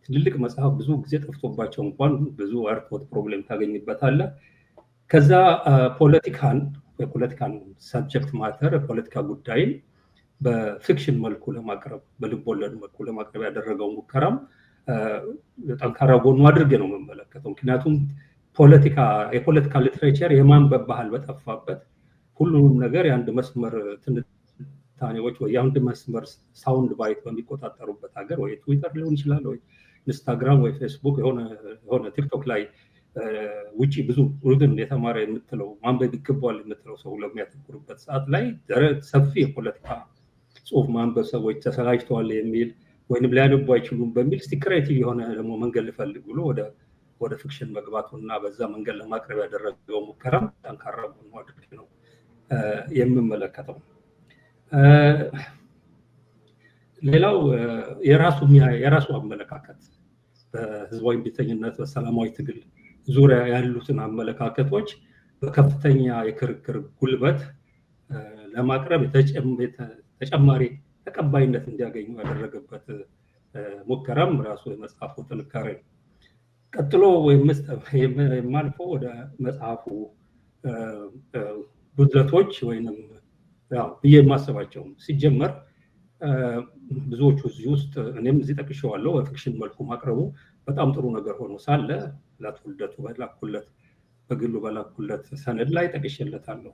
ትልልቅ መጽሐፍ ብዙ ጊዜ ጠፍቶባቸው እንኳን ብዙ አርትዖት ፕሮብሌም ታገኝበታለህ። ከዛ የፖለቲካን ሰብጀክት ማተር የፖለቲካ ጉዳይን በፊክሽን መልኩ ለማቅረብ በልብ ወለድ መልኩ ለማቅረብ ያደረገው ሙከራም ጠንካራ ጎኑ አድርጌ ነው የምመለከተው። ምክንያቱም የፖለቲካ ሊትሬቸር የማንበብ ባህል በጠፋበት ሁሉንም ነገር የአንድ መስመር ትንታኔዎች ወይ የአንድ መስመር ሳውንድ ባይት በሚቆጣጠሩበት ሀገር ወይ ትዊተር ሊሆን ይችላል ወይ ኢንስታግራም ወይ ፌስቡክ የሆነ ቲክቶክ ላይ ውጪ ብዙ ሩድን የተማረ የምትለው ማንበብ ይገባዋል የምትለው ሰው ለሚያተኩርበት ሰዓት ላይ ሰፊ የፖለቲካ ጽሁፍ ማንበብ ሰዎች ተሰላጅተዋል የሚል ወይንም ሊያነቡ አይችሉም በሚል ክሬቲቭ የሆነ ደግሞ መንገድ ልፈልግ ብሎ ወደ ፊክሽን መግባቱና በዛ መንገድ ለማቅረብ ያደረገው ሙከራም ጠንካራ ጎኑ አድርጌ ነው የምመለከተው። ሌላው የራሱ አመለካከት በህዝባዊ እምቢተኝነት በሰላማዊ ትግል ዙሪያ ያሉትን አመለካከቶች በከፍተኛ የክርክር ጉልበት ለማቅረብ ተጨማሪ ተቀባይነት እንዲያገኙ ያደረገበት ሙከራም ራሱ የመጽሐፉ ጥንካሬ ነው። ቀጥሎ የማልፈው ወደ መጽሐፉ ጉድለቶች ወይንም ብዬ የማስባቸው ሲጀመር ብዙዎቹ እዚህ ውስጥ እኔም እዚህ ጠቅሼዋለሁ በፊክሽን መልኩ ማቅረቡ በጣም ጥሩ ነገር ሆኖ ሳለ ለአቶ ልደቱ በግሉ በላኩለት ሰነድ ላይ ጠቅሼለታለሁ።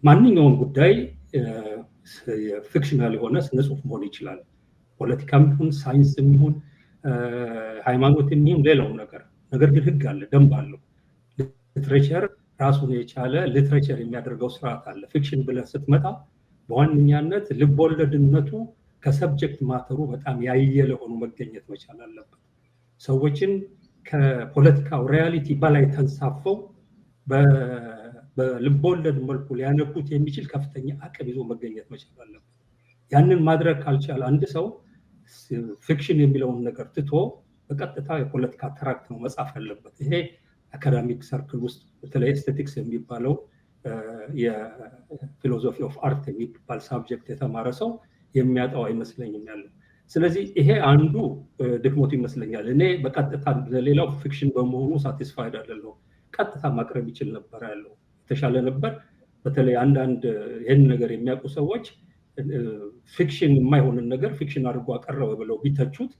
ማንኛውም ጉዳይ ፊክሽናል የሆነ ስነ ጽሁፍ መሆን ይችላል። ፖለቲካም ይሁን ሳይንስም ይሁን ሃይማኖትም ይሁን ሌላው ነገር ግን ህግ አለ፣ ደንብ አለው። ሊትሬቸር ራሱን የቻለ ሊትሬቸር የሚያደርገው ስርዓት አለ። ፊክሽን ብለህ ስትመጣ በዋነኛነት ልቦለድነቱ ከሰብጀክት ማተሩ በጣም ያየለ ሆኖ መገኘት መቻል አለበት። ሰዎችን ከፖለቲካው ሪያሊቲ በላይ ተንሳፈው በልቦለድ መልኩ ሊያነቡት የሚችል ከፍተኛ አቅም ይዞ መገኘት መቻል አለበት። ያንን ማድረግ ካልቻለ አንድ ሰው ፊክሽን የሚለውን ነገር ትቶ በቀጥታ የፖለቲካ ትራክት ነው መጻፍ ያለበት። ይሄ አካዳሚክ ሰርክል ውስጥ በተለይ ኤስቴቲክስ የሚባለው የፊሎሶፊ ኦፍ አርት የሚባል ሳብጀክት የተማረ ሰው የሚያጣው አይመስለኝም ያለው። ስለዚህ ይሄ አንዱ ድክመቱ ይመስለኛል። እኔ በቀጥታ ለሌላው ፊክሽን በመሆኑ ሳቲስፋይድ አይደለሁም። ቀጥታ ማቅረብ ይችል ነበር ያለው የተሻለ ነበር። በተለይ አንዳንድ ይህን ነገር የሚያውቁ ሰዎች ፊክሽን የማይሆንን ነገር ፊክሽን አድርጎ አቀረበ ብለው ቢተቹት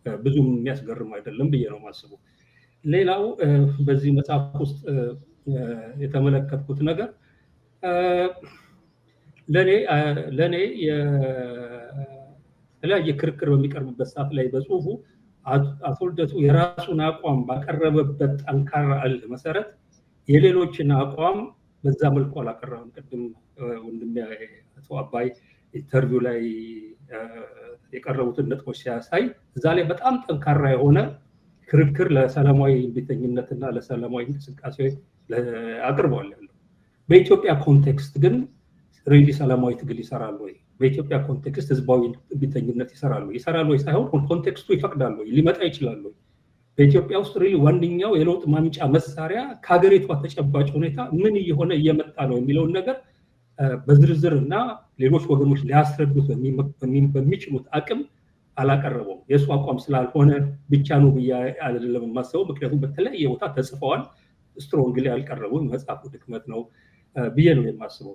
ብዙም የሚያስገርም አይደለም ብዬ ነው የማስበው። ሌላው በዚህ መጽሐፍ ውስጥ የተመለከትኩት ነገር ለኔ የተለያየ ክርክር በሚቀርብበት ሰዓት ላይ በጽሁፉ አቶ ልደቱ የራሱን አቋም ባቀረበበት ጠንካራ እልህ መሰረት የሌሎችን አቋም በዛ መልኩ አላቀረበም። ቅድም ወንድሜ አቶ አባይ ኢንተርቪው ላይ የቀረቡትን ነጥቦች ሲያሳይ እዛ ላይ በጣም ጠንካራ የሆነ ክርክር ለሰላማዊ እምቢተኝነትና ለሰላማዊ እንቅስቃሴ አቅርቧል ያለው። በኢትዮጵያ ኮንቴክስት ግን ሪሊ ሰላማዊ ትግል ይሰራል ወይ? በኢትዮጵያ ኮንቴክስት ህዝባዊ እምቢተኝነት ይሰራል ወይ ሳይሆን ኮንቴክስቱ ይፈቅዳል ወይ? ሊመጣ ይችላል ወይ? በኢትዮጵያ ውስጥ ሪሊ ዋነኛው የለውጥ ማምጫ መሳሪያ ከሀገሪቷ ተጨባጭ ሁኔታ ምን እየሆነ እየመጣ ነው የሚለውን ነገር በዝርዝር እና ሌሎች ወገኖች ሊያስረዱት በሚችሉት አቅም አላቀረበውም። የእሱ አቋም ስላልሆነ ብቻ ነው ብዬ አይደለም የማስበው። ምክንያቱም በተለያየ ቦታ ተጽፈዋል፣ ስትሮንግሊ ያልቀረቡም መጽሐፉ ድክመት ነው ብዬ ነው የማስበው።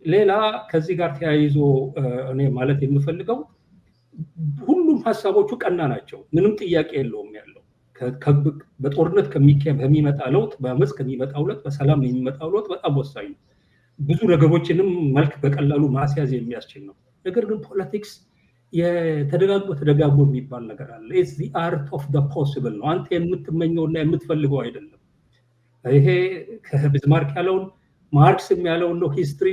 ሌላ ከዚህ ጋር ተያይዞ እኔ ማለት የምፈልገው ሁሉም ሀሳቦቹ ቀና ናቸው፣ ምንም ጥያቄ የለውም ያለው። በጦርነት ከሚመጣ ለውጥ፣ በአመፅ ከሚመጣው ለውጥ፣ በሰላም የሚመጣው ለውጥ በጣም ወሳኝ ነው። ብዙ ነገሮችንም መልክ በቀላሉ ማስያዝ የሚያስችል ነው። ነገር ግን ፖለቲክስ ተደጋግሞ የሚባል ነገር አለ። ኢትስ ዘ አርት ኦፍ ዘ ፖሲብል ነው። አንተ የምትመኘውና የምትፈልገው አይደለም። ይሄ ከቢዝማርክ ያለውን ማርክስም ያለውን ነው። ሂስትሪ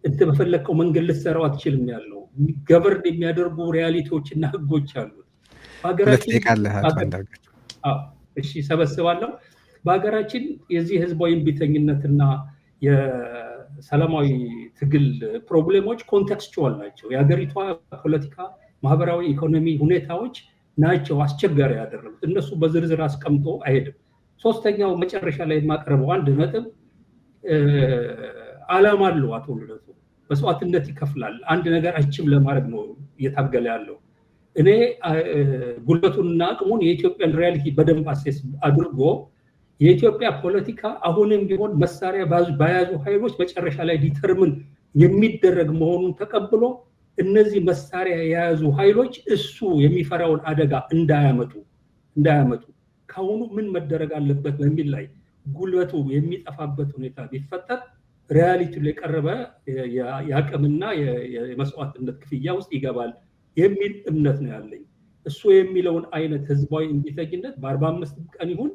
እንት በፈለከው መንገድ ልትሰራው አትችልም ያለው ገበርን የሚያደርጉ ሪያሊቲዎች እና ህጎች አሉት። እሺ ሰበስባለሁ። በሀገራችን የዚህ ህዝባዊ እምቢተኝነትና የሰላማዊ ትግል ፕሮብሌሞች ኮንቴክስቹዋል ናቸው። የሀገሪቷ ፖለቲካ፣ ማህበራዊ፣ ኢኮኖሚ ሁኔታዎች ናቸው አስቸጋሪ ያደረጉት። እነሱ በዝርዝር አስቀምጦ አይሄድም። ሶስተኛው መጨረሻ ላይ የማቀርበው አንድ ነጥብ ዓላማ አለው። አቶ ልደቱ መስዋዕትነት ይከፍላል። አንድ ነገር አቺቭ ለማድረግ ነው እየታገለ ያለው። እኔ ጉልበቱንና አቅሙን የኢትዮጵያን ሪያሊቲ በደንብ አሴስ አድርጎ የኢትዮጵያ ፖለቲካ አሁንም ቢሆን መሳሪያ በያዙ ኃይሎች መጨረሻ ላይ ዲተርምን የሚደረግ መሆኑን ተቀብሎ እነዚህ መሳሪያ የያዙ ኃይሎች እሱ የሚፈራውን አደጋ እንዳያመጡ ካሁኑ ምን መደረግ አለበት በሚል ላይ ጉልበቱ የሚጠፋበት ሁኔታ ቢፈጠር ሪያሊቲ ላይ ቀረበ የአቅምና የመስዋዕትነት ክፍያ ውስጥ ይገባል የሚል እምነት ነው ያለኝ። እሱ የሚለውን አይነት ህዝባዊ እምቢተኝነት በ45 ቀን ይሁን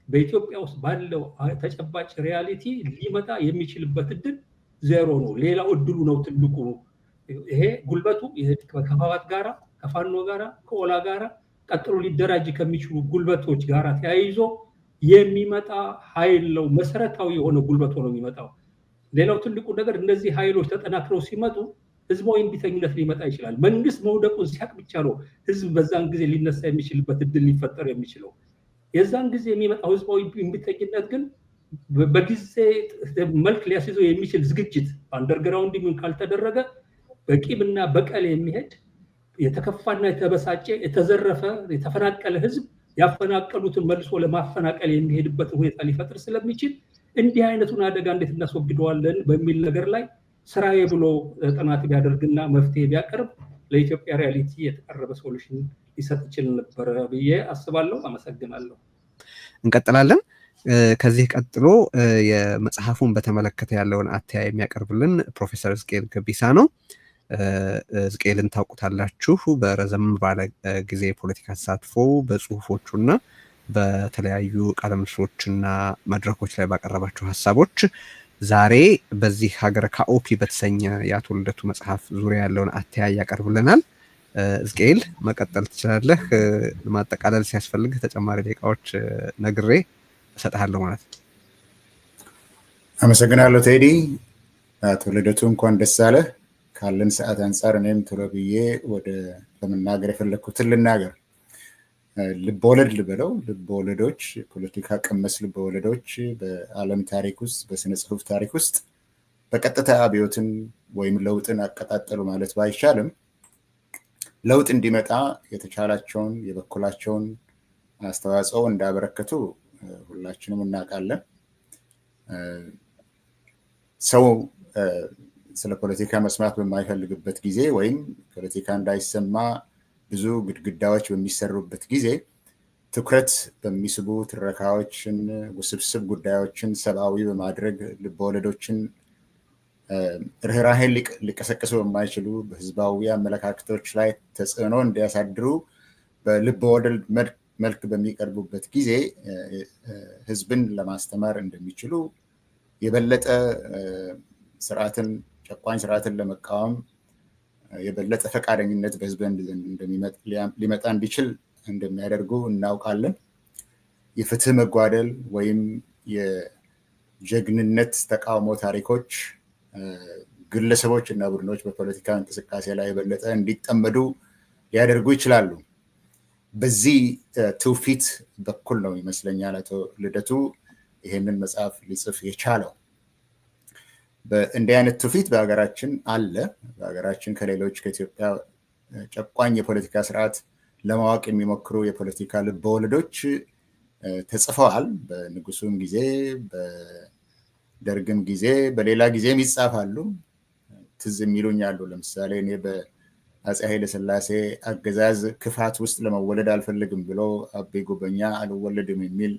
በኢትዮጵያ ውስጥ ባለው ተጨባጭ ሪያሊቲ ሊመጣ የሚችልበት እድል ዜሮ ነው። ሌላው እድሉ ነው ትልቁ። ይሄ ጉልበቱ ከህወሓት ጋራ ከፋኖ ጋራ ከኦላ ጋራ ቀጥሎ ሊደራጅ ከሚችሉ ጉልበቶች ጋራ ተያይዞ የሚመጣ ኃይል ነው። መሰረታዊ የሆነ ጉልበት ነው የሚመጣው። ሌላው ትልቁ ነገር እነዚህ ኃይሎች ተጠናክረው ሲመጡ ህዝባዊ እምቢተኝነት ሊመጣ ይችላል። መንግስት መውደቁን ሲያቅ ብቻ ነው ህዝብ በዛን ጊዜ ሊነሳ የሚችልበት እድል ሊፈጠር የሚችለው። የዛን ጊዜ የሚመጣው ህዝባዊ እምቢተኝነት ግን በጊዜ መልክ ሊያስይዘው የሚችል ዝግጅት አንደርግራውንድ ምን ካልተደረገ በቂምና በቀል የሚሄድ የተከፋና የተበሳጨ የተዘረፈ የተፈናቀለ ህዝብ ያፈናቀሉትን መልሶ ለማፈናቀል የሚሄድበት ሁኔታ ሊፈጥር ስለሚችል እንዲህ አይነቱን አደጋ እንዴት እናስወግደዋለን በሚል ነገር ላይ ስራዬ ብሎ ጥናት ቢያደርግና መፍትሄ ቢያቀርብ ለኢትዮጵያ ሪያሊቲ የተቀረበ ሶሉሽን ሊሰጥ ይችል ነበር ብዬ አስባለሁ። አመሰግናለሁ። እንቀጥላለን። ከዚህ ቀጥሎ የመጽሐፉን በተመለከተ ያለውን አተያይ የሚያቀርብልን ፕሮፌሰር ሕዝቅኤል ገቢሳ ነው። ሕዝቅኤልን ታውቁታላችሁ። በረዘም ባለ ጊዜ የፖለቲካ ተሳትፎ በጽሁፎቹና በተለያዩ ቃለምልሶችና መድረኮች ላይ ባቀረባቸው ሀሳቦች ዛሬ በዚህ ሀገረ ካኦፒ በተሰኘ የአቶ ልደቱ መጽሐፍ ዙሪያ ያለውን አተያይ ያቀርብልናል። ሕዝቅኤል መቀጠል ትችላለህ። ማጠቃለል ሲያስፈልግ ተጨማሪ ደቂቃዎች ነግሬ እሰጥሃለሁ ማለት ነው። አመሰግናለሁ ቴዲ። አቶ ልደቱ እንኳን ደስ አለህ። ካለን ሰዓት አንጻር እኔም ቶሎ ብዬ ወደ ለመናገር የፈለግኩትን ልናገር። ልቦወለድ ልበለው፣ ልቦወለዶች፣ ፖለቲካ ቀመስ ልቦወለዶች በዓለም ታሪክ ውስጥ በስነ ጽሁፍ ታሪክ ውስጥ በቀጥታ አብዮትን ወይም ለውጥን አቀጣጠሉ ማለት ባይቻልም ለውጥ እንዲመጣ የተቻላቸውን የበኩላቸውን አስተዋጽኦ እንዳበረከቱ ሁላችንም እናውቃለን። ሰው ስለ ፖለቲካ መስማት በማይፈልግበት ጊዜ ወይም ፖለቲካ እንዳይሰማ ብዙ ግድግዳዎች በሚሰሩበት ጊዜ ትኩረት በሚስቡ ትረካዎችን፣ ውስብስብ ጉዳዮችን ሰብአዊ በማድረግ ልቦወለዶችን ርህራሄን ሊቀሰቅሱ በማይችሉ በህዝባዊ አመለካከቶች ላይ ተጽዕኖ እንዲያሳድሩ በልቦወለድ መልክ በሚቀርቡበት ጊዜ ህዝብን ለማስተማር እንደሚችሉ የበለጠ ጨቋኝ ስርዓትን ለመቃወም የበለጠ ፈቃደኝነት በህዝብ ሊመጣ እንዲችል እንደሚያደርጉ እናውቃለን። የፍትህ መጓደል ወይም የጀግንነት ተቃውሞ ታሪኮች ግለሰቦች እና ቡድኖች በፖለቲካ እንቅስቃሴ ላይ የበለጠ እንዲጠመዱ ሊያደርጉ ይችላሉ። በዚህ ትውፊት በኩል ነው ይመስለኛል አቶ ልደቱ ይሄንን መጽሐፍ ሊጽፍ የቻለው። እንዲህ አይነት ትውፊት በሀገራችን አለ። በሀገራችን ከሌሎች ከኢትዮጵያ ጨቋኝ የፖለቲካ ስርዓት ለማወቅ የሚሞክሩ የፖለቲካ ልቦወለዶች ተጽፈዋል። በንጉሱም ጊዜ፣ በደርግም ጊዜ፣ በሌላ ጊዜም ይጻፋሉ። ትዝ የሚሉኝ አሉ። ለምሳሌ እኔ በአፄ ኃይለሥላሴ አገዛዝ ክፋት ውስጥ ለመወለድ አልፈልግም ብሎ አቤ ጉበኛ አልወለድም የሚል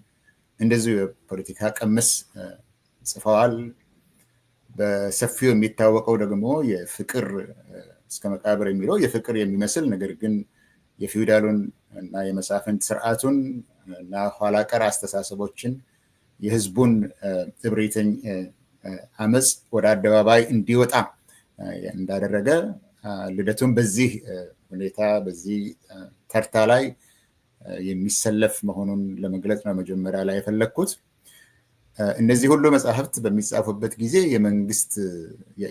እንደዚሁ የፖለቲካ ቀመስ ጽፈዋል። በሰፊው የሚታወቀው ደግሞ የፍቅር እስከ መቃብር የሚለው የፍቅር የሚመስል ነገር ግን የፊውዳሉን እና የመሳፍንት ስርዓቱን እና ኋላ ቀር አስተሳሰቦችን የህዝቡን እብሪተኝ አመፅ ወደ አደባባይ እንዲወጣ እንዳደረገ ልደቱን በዚህ ሁኔታ በዚህ ተርታ ላይ የሚሰለፍ መሆኑን ለመግለጽ ነው መጀመሪያ ላይ የፈለግኩት። እነዚህ ሁሉ መጽሐፍት በሚጻፉበት ጊዜ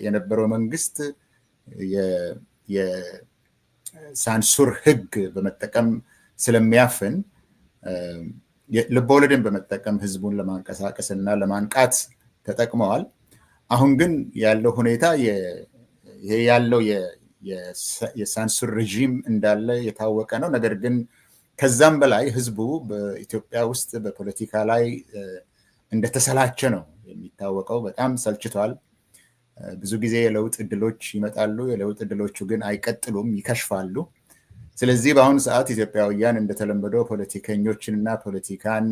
የነበረው መንግስት የሳንሱር ህግ በመጠቀም ስለሚያፍን ልቦወለድን በመጠቀም ህዝቡን ለማንቀሳቀስ እና ለማንቃት ተጠቅመዋል። አሁን ግን ያለው ሁኔታ ይሄ ያለው የሳንሱር ሬጂም እንዳለ የታወቀ ነው። ነገር ግን ከዛም በላይ ህዝቡ በኢትዮጵያ ውስጥ በፖለቲካ ላይ እንደተሰላቸ ነው የሚታወቀው። በጣም ሰልችቷል። ብዙ ጊዜ የለውጥ እድሎች ይመጣሉ፣ የለውጥ እድሎቹ ግን አይቀጥሉም፣ ይከሽፋሉ። ስለዚህ በአሁኑ ሰዓት ኢትዮጵያውያን እንደተለመደው ፖለቲከኞችንና ፖለቲካን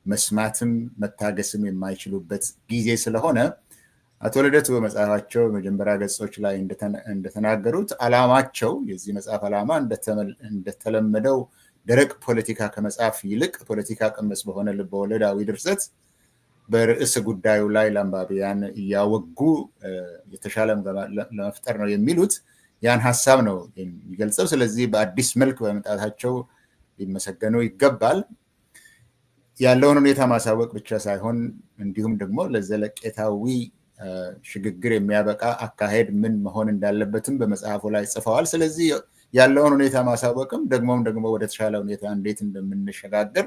መስማትም መታገስም የማይችሉበት ጊዜ ስለሆነ አቶ ልደቱ በመጽሐፋቸው መጀመሪያ ገጾች ላይ እንደተናገሩት ዓላማቸው የዚህ መጽሐፍ ዓላማ እንደተለመደው ደረቅ ፖለቲካ ከመጽሐፍ ይልቅ ፖለቲካ ቀመስ በሆነ ልበወለዳዊ ድርሰት በርዕስ ጉዳዩ ላይ ለአንባቢያን እያወጉ የተሻለ ለመፍጠር ነው የሚሉት። ያን ሀሳብ ነው የሚገልጸው። ስለዚህ በአዲስ መልክ በመምጣታቸው ሊመሰገኑ ይገባል። ያለውን ሁኔታ ማሳወቅ ብቻ ሳይሆን እንዲሁም ደግሞ ለዘለቄታዊ ሽግግር የሚያበቃ አካሄድ ምን መሆን እንዳለበትም በመጽሐፉ ላይ ጽፈዋል። ስለዚህ ያለውን ሁኔታ ማሳወቅም ደግሞ ወደ ተሻለ ሁኔታ እንዴት እንደምንሸጋገር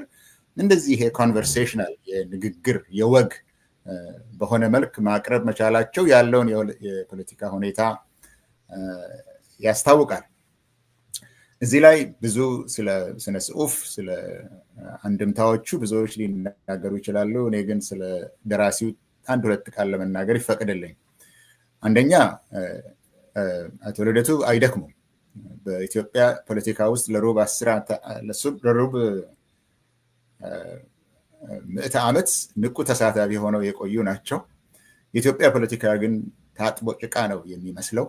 እንደዚህ ይሄ ኮንቨርሴሽናል የንግግር የወግ በሆነ መልክ ማቅረብ መቻላቸው ያለውን የፖለቲካ ሁኔታ ያስታውቃል። እዚህ ላይ ብዙ ስለ ስነ ጽሁፍ ስለ አንድምታዎቹ ብዙዎች ሊናገሩ ይችላሉ። እኔ ግን ስለ ደራሲው አንድ ሁለት ቃል ለመናገር ይፈቅድልኝ። አንደኛ አቶ ልደቱ አይደክሙም። በኢትዮጵያ ፖለቲካ ውስጥ ለሩብ ምዕተ ዓመት ንቁ ተሳታፊ ሆነው የቆዩ ናቸው። የኢትዮጵያ ፖለቲካ ግን ታጥቦ ጭቃ ነው የሚመስለው።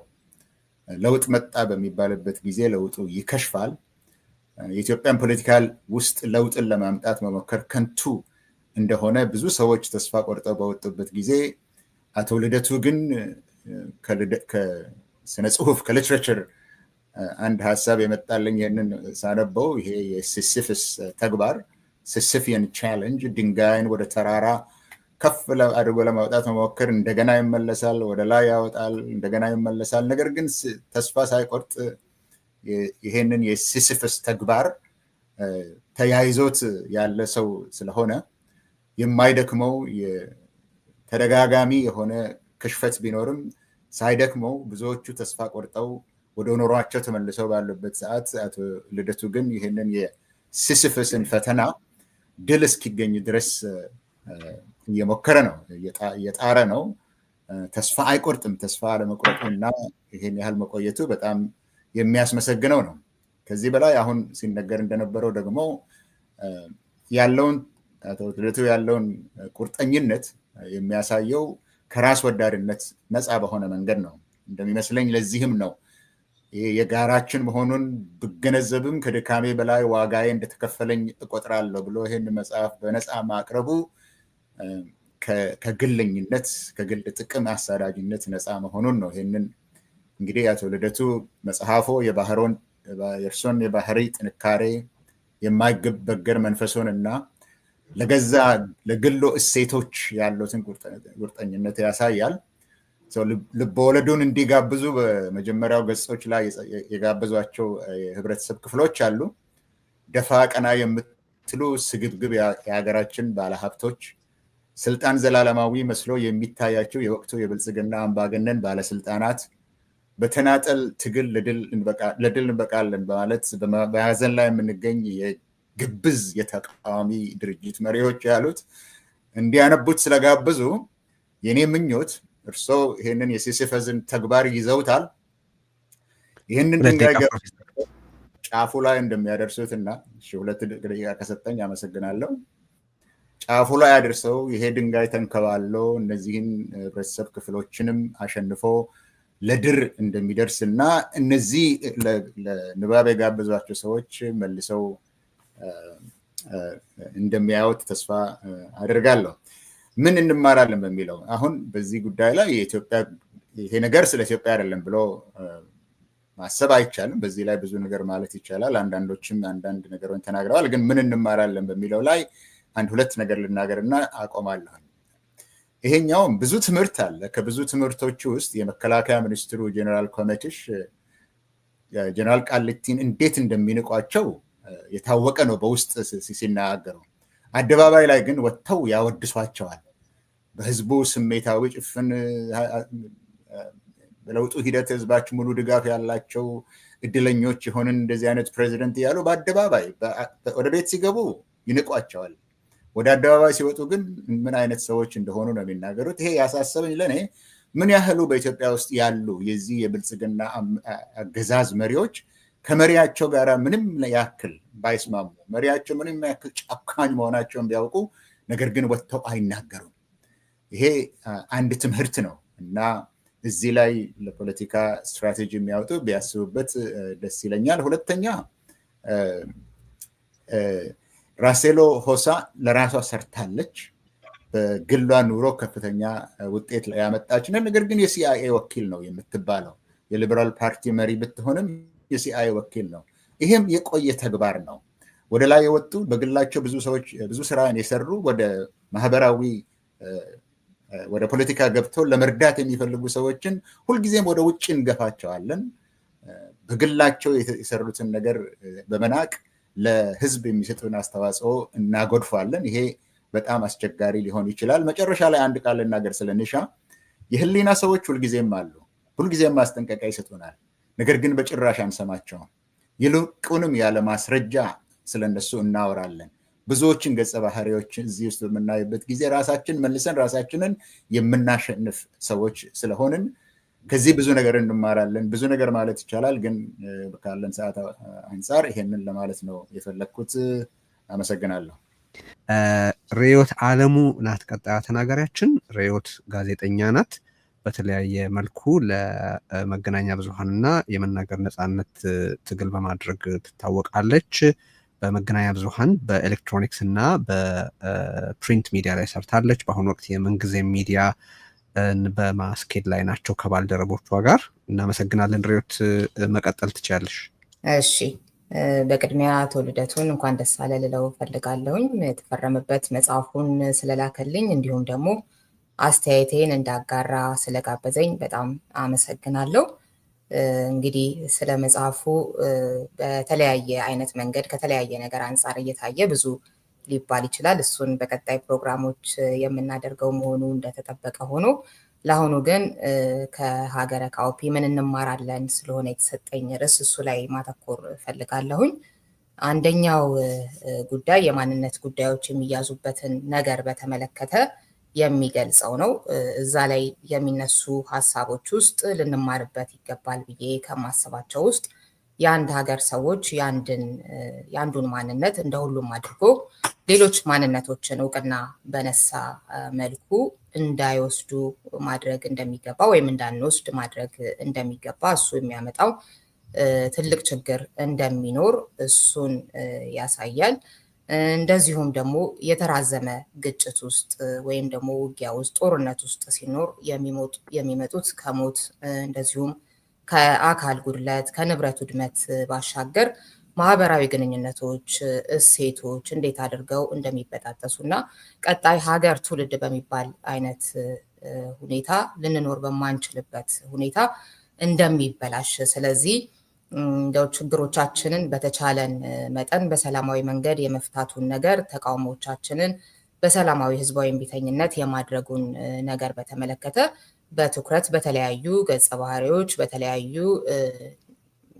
ለውጥ መጣ በሚባልበት ጊዜ ለውጡ ይከሽፋል። የኢትዮጵያን ፖለቲካ ውስጥ ለውጥን ለማምጣት መሞከር ከንቱ እንደሆነ ብዙ ሰዎች ተስፋ ቆርጠው በወጡበት ጊዜ አቶ ልደቱ ግን ከስነ ጽሁፍ ከሊትሬቸር አንድ ሀሳብ የመጣልኝ ይህንን ሳነበው ይሄ የሲሲፈስ ተግባር ሲሲፊያን ቻሌንጅ ድንጋይን ወደ ተራራ ከፍ አድርጎ ለማውጣት መሞከር እንደገና ይመለሳል፣ ወደ ላይ ያወጣል፣ እንደገና ይመለሳል። ነገር ግን ተስፋ ሳይቆርጥ ይሄንን የሲሲፈስ ተግባር ተያይዞት ያለ ሰው ስለሆነ የማይደክመው ተደጋጋሚ የሆነ ክሽፈት ቢኖርም ሳይደክመው ብዙዎቹ ተስፋ ቆርጠው ወደ ኖሯቸው ተመልሰው ባሉበት ሰዓት አቶ ልደቱ ግን ይህንን የሲሲፈስን ፈተና ድል እስኪገኝ ድረስ እየሞከረ ነው፣ እየጣረ ነው። ተስፋ አይቆርጥም። ተስፋ ለመቁረጡ እና ይህን ያህል መቆየቱ በጣም የሚያስመሰግነው ነው። ከዚህ በላይ አሁን ሲነገር እንደነበረው ደግሞ ያለውን አቶ ልደቱ ያለውን ቁርጠኝነት የሚያሳየው ከራስ ወዳድነት ነፃ በሆነ መንገድ ነው እንደሚመስለኝ። ለዚህም ነው የጋራችን መሆኑን ብገነዘብም ከድካሜ በላይ ዋጋዬ እንደተከፈለኝ እቆጥራለሁ ብሎ ይህን መጽሐፍ በነፃ ማቅረቡ ከግለኝነት ከግል ጥቅም አሳዳጅነት ነፃ መሆኑን ነው። ይህንን እንግዲህ አቶ ልደቱ መጽሐፎ የእርሶን የባህሪ ጥንካሬ የማይበገር መንፈሱን እና ለገዛ ለግሎ እሴቶች ያሉትን ቁርጠኝነት ያሳያል። ልበወለዱን እንዲጋብዙ በመጀመሪያው ገጾች ላይ የጋበዟቸው የህብረተሰብ ክፍሎች አሉ። ደፋ ቀና የምትሉ ስግብግብ የሀገራችን ባለሀብቶች፣ ስልጣን ዘላለማዊ መስሎ የሚታያቸው የወቅቱ የብልጽግና አምባገነን ባለስልጣናት፣ በተናጠል ትግል ለድል እንበቃለን በማለት በሀዘን ላይ የምንገኝ የግብዝ የተቃዋሚ ድርጅት መሪዎች ያሉት እንዲያነቡት ስለጋበዙ የኔ ምኞት እርሶ ይህንን የሲሲፈስን ተግባር ይዘውታል። ይህንን ድንጋይ ጫፉ ላይ እንደሚያደርሱት እና 2 ደቂቃ ከሰጠኝ አመሰግናለሁ። ጫፉ ላይ አድርሰው ይሄ ድንጋይ ተንከባሎ እነዚህን ህብረተሰብ ክፍሎችንም አሸንፎ ለድር እንደሚደርስ እና እነዚህ ለንባብ የጋበዟቸው ሰዎች መልሰው እንደሚያዩት ተስፋ አደርጋለሁ። ምን እንማራለን በሚለው አሁን በዚህ ጉዳይ ላይ ይሄ ነገር ስለ ኢትዮጵያ አይደለም ብሎ ማሰብ አይቻልም። በዚህ ላይ ብዙ ነገር ማለት ይቻላል። አንዳንዶችም አንዳንድ ነገሮች ተናግረዋል። ግን ምን እንማራለን በሚለው ላይ 1-2 ነገር ልናገርና አቆማለሁ። ይሄኛውም ብዙ ትምህርት አለ። ከብዙ ትምህርቶች ውስጥ የመከላከያ ሚኒስትሩ ጀነራል ኮመቲሽ ጀነራል ቃሊቲን እንዴት እንደሚንቋቸው የታወቀ ነው በውስጥ ሲናገሩ። አደባባይ ላይ ግን ወጥተው ያወድሷቸዋል። በህዝቡ ስሜታዊ ጭፍን በለውጡ ሂደት ህዝባችን ሙሉ ድጋፍ ያላቸው እድለኞች የሆንን እንደዚህ አይነት ፕሬዚደንት እያሉ በአደባባይ ወደ ቤት ሲገቡ ይንቋቸዋል። ወደ አደባባይ ሲወጡ ግን ምን አይነት ሰዎች እንደሆኑ ነው የሚናገሩት። ይሄ ያሳሰበኝ ለእኔ ምን ያህሉ በኢትዮጵያ ውስጥ ያሉ የዚህ የብልጽግና አገዛዝ መሪዎች ከመሪያቸው ጋር ምንም ያክል ባይስማሙ፣ መሪያቸው ምንም ያክል ጨካኝ መሆናቸውን ቢያውቁ፣ ነገር ግን ወጥተው አይናገሩም። ይሄ አንድ ትምህርት ነው እና እዚህ ላይ ለፖለቲካ ስትራቴጂ የሚያወጡ ቢያስቡበት ደስ ይለኛል። ሁለተኛ ራሴሎ ሆሳ ለራሷ ሰርታለች። በግሏ ኑሮ ከፍተኛ ውጤት ያመጣች ነው። ነገር ግን የሲአይኤ ወኪል ነው የምትባለው። የሊበራል ፓርቲ መሪ ብትሆንም የሲአይኤ ወኪል ነው። ይሄም የቆየ ተግባር ነው። ወደ ላይ የወጡ በግላቸው ብዙ ሰዎች ብዙ ስራን የሰሩ ወደ ማህበራዊ ወደ ፖለቲካ ገብተው ለመርዳት የሚፈልጉ ሰዎችን ሁልጊዜም ወደ ውጭ እንገፋቸዋለን። በግላቸው የሰሩትን ነገር በመናቅ ለህዝብ የሚሰጡን አስተዋጽኦ እናጎድፋለን። ይሄ በጣም አስቸጋሪ ሊሆን ይችላል። መጨረሻ ላይ አንድ ቃል ልናገር ስለንሻ። የህሊና ሰዎች ሁልጊዜም አሉ፣ ሁልጊዜም ማስጠንቀቂያ ይሰጡናል። ነገር ግን በጭራሽ አንሰማቸውም። ይልቁንም ያለ ማስረጃ ስለነሱ እናወራለን። ብዙዎችን ገጸ ባህሪዎች እዚህ ውስጥ በምናይበት ጊዜ ራሳችን መልሰን ራሳችንን የምናሸንፍ ሰዎች ስለሆንን ከዚህ ብዙ ነገር እንማራለን። ብዙ ነገር ማለት ይቻላል፣ ግን ካለን ሰዓት አንጻር ይሄንን ለማለት ነው የፈለግኩት። አመሰግናለሁ። ርዕዮት ዓለሙ ናት ቀጣዩ ተናጋሪያችን። ርዕዮት ጋዜጠኛ ናት። በተለያየ መልኩ ለመገናኛ ብዙሃንና የመናገር ነፃነት ትግል በማድረግ ትታወቃለች። በመገናኛ ብዙሃን በኤሌክትሮኒክስ እና በፕሪንት ሚዲያ ላይ ሰርታለች። በአሁኑ ወቅት የምንጊዜ ሚዲያ በማስኬድ ላይ ናቸው ከባልደረቦቿ ጋር። እናመሰግናለን። ርዕዮት መቀጠል ትችያለሽ። እሺ፣ በቅድሚያ አቶ ልደቱን እንኳን ደስ አለ ልለው ፈልጋለሁኝ። የተፈረመበት መጽሐፉን ስለላከልኝ እንዲሁም ደግሞ አስተያየቴን እንዳጋራ ስለጋበዘኝ በጣም አመሰግናለሁ። እንግዲህ ስለ መጽሐፉ በተለያየ አይነት መንገድ ከተለያየ ነገር አንጻር እየታየ ብዙ ሊባል ይችላል። እሱን በቀጣይ ፕሮግራሞች የምናደርገው መሆኑ እንደተጠበቀ ሆኖ ለአሁኑ ግን ከሀገረ ካኦፒ ምን እንማራለን ስለሆነ የተሰጠኝ ርዕስ እሱ ላይ ማተኮር ፈልጋለሁኝ። አንደኛው ጉዳይ የማንነት ጉዳዮች የሚያዙበትን ነገር በተመለከተ የሚገልጸው ነው። እዛ ላይ የሚነሱ ሀሳቦች ውስጥ ልንማርበት ይገባል ብዬ ከማስባቸው ውስጥ የአንድ ሀገር ሰዎች የአንዱን ማንነት እንደ ሁሉም አድርጎ ሌሎች ማንነቶችን እውቅና በነሳ መልኩ እንዳይወስዱ ማድረግ እንደሚገባ ወይም እንዳንወስድ ማድረግ እንደሚገባ እሱ የሚያመጣው ትልቅ ችግር እንደሚኖር እሱን ያሳያል። እንደዚሁም ደግሞ የተራዘመ ግጭት ውስጥ ወይም ደግሞ ውጊያ ውስጥ ጦርነት ውስጥ ሲኖር የሚመጡት ከሞት እንደዚሁም ከአካል ጉድለት ከንብረት ውድመት ባሻገር ማህበራዊ ግንኙነቶች፣ እሴቶች እንዴት አድርገው እንደሚበጣጠሱ እና ቀጣይ ሀገር ትውልድ በሚባል አይነት ሁኔታ ልንኖር በማንችልበት ሁኔታ እንደሚበላሽ፣ ስለዚህ እንደው ችግሮቻችንን በተቻለን መጠን በሰላማዊ መንገድ የመፍታቱን ነገር ተቃውሞቻችንን በሰላማዊ ህዝባዊ እምቢተኝነት የማድረጉን ነገር በተመለከተ በትኩረት በተለያዩ ገጸ ባህሪዎች በተለያዩ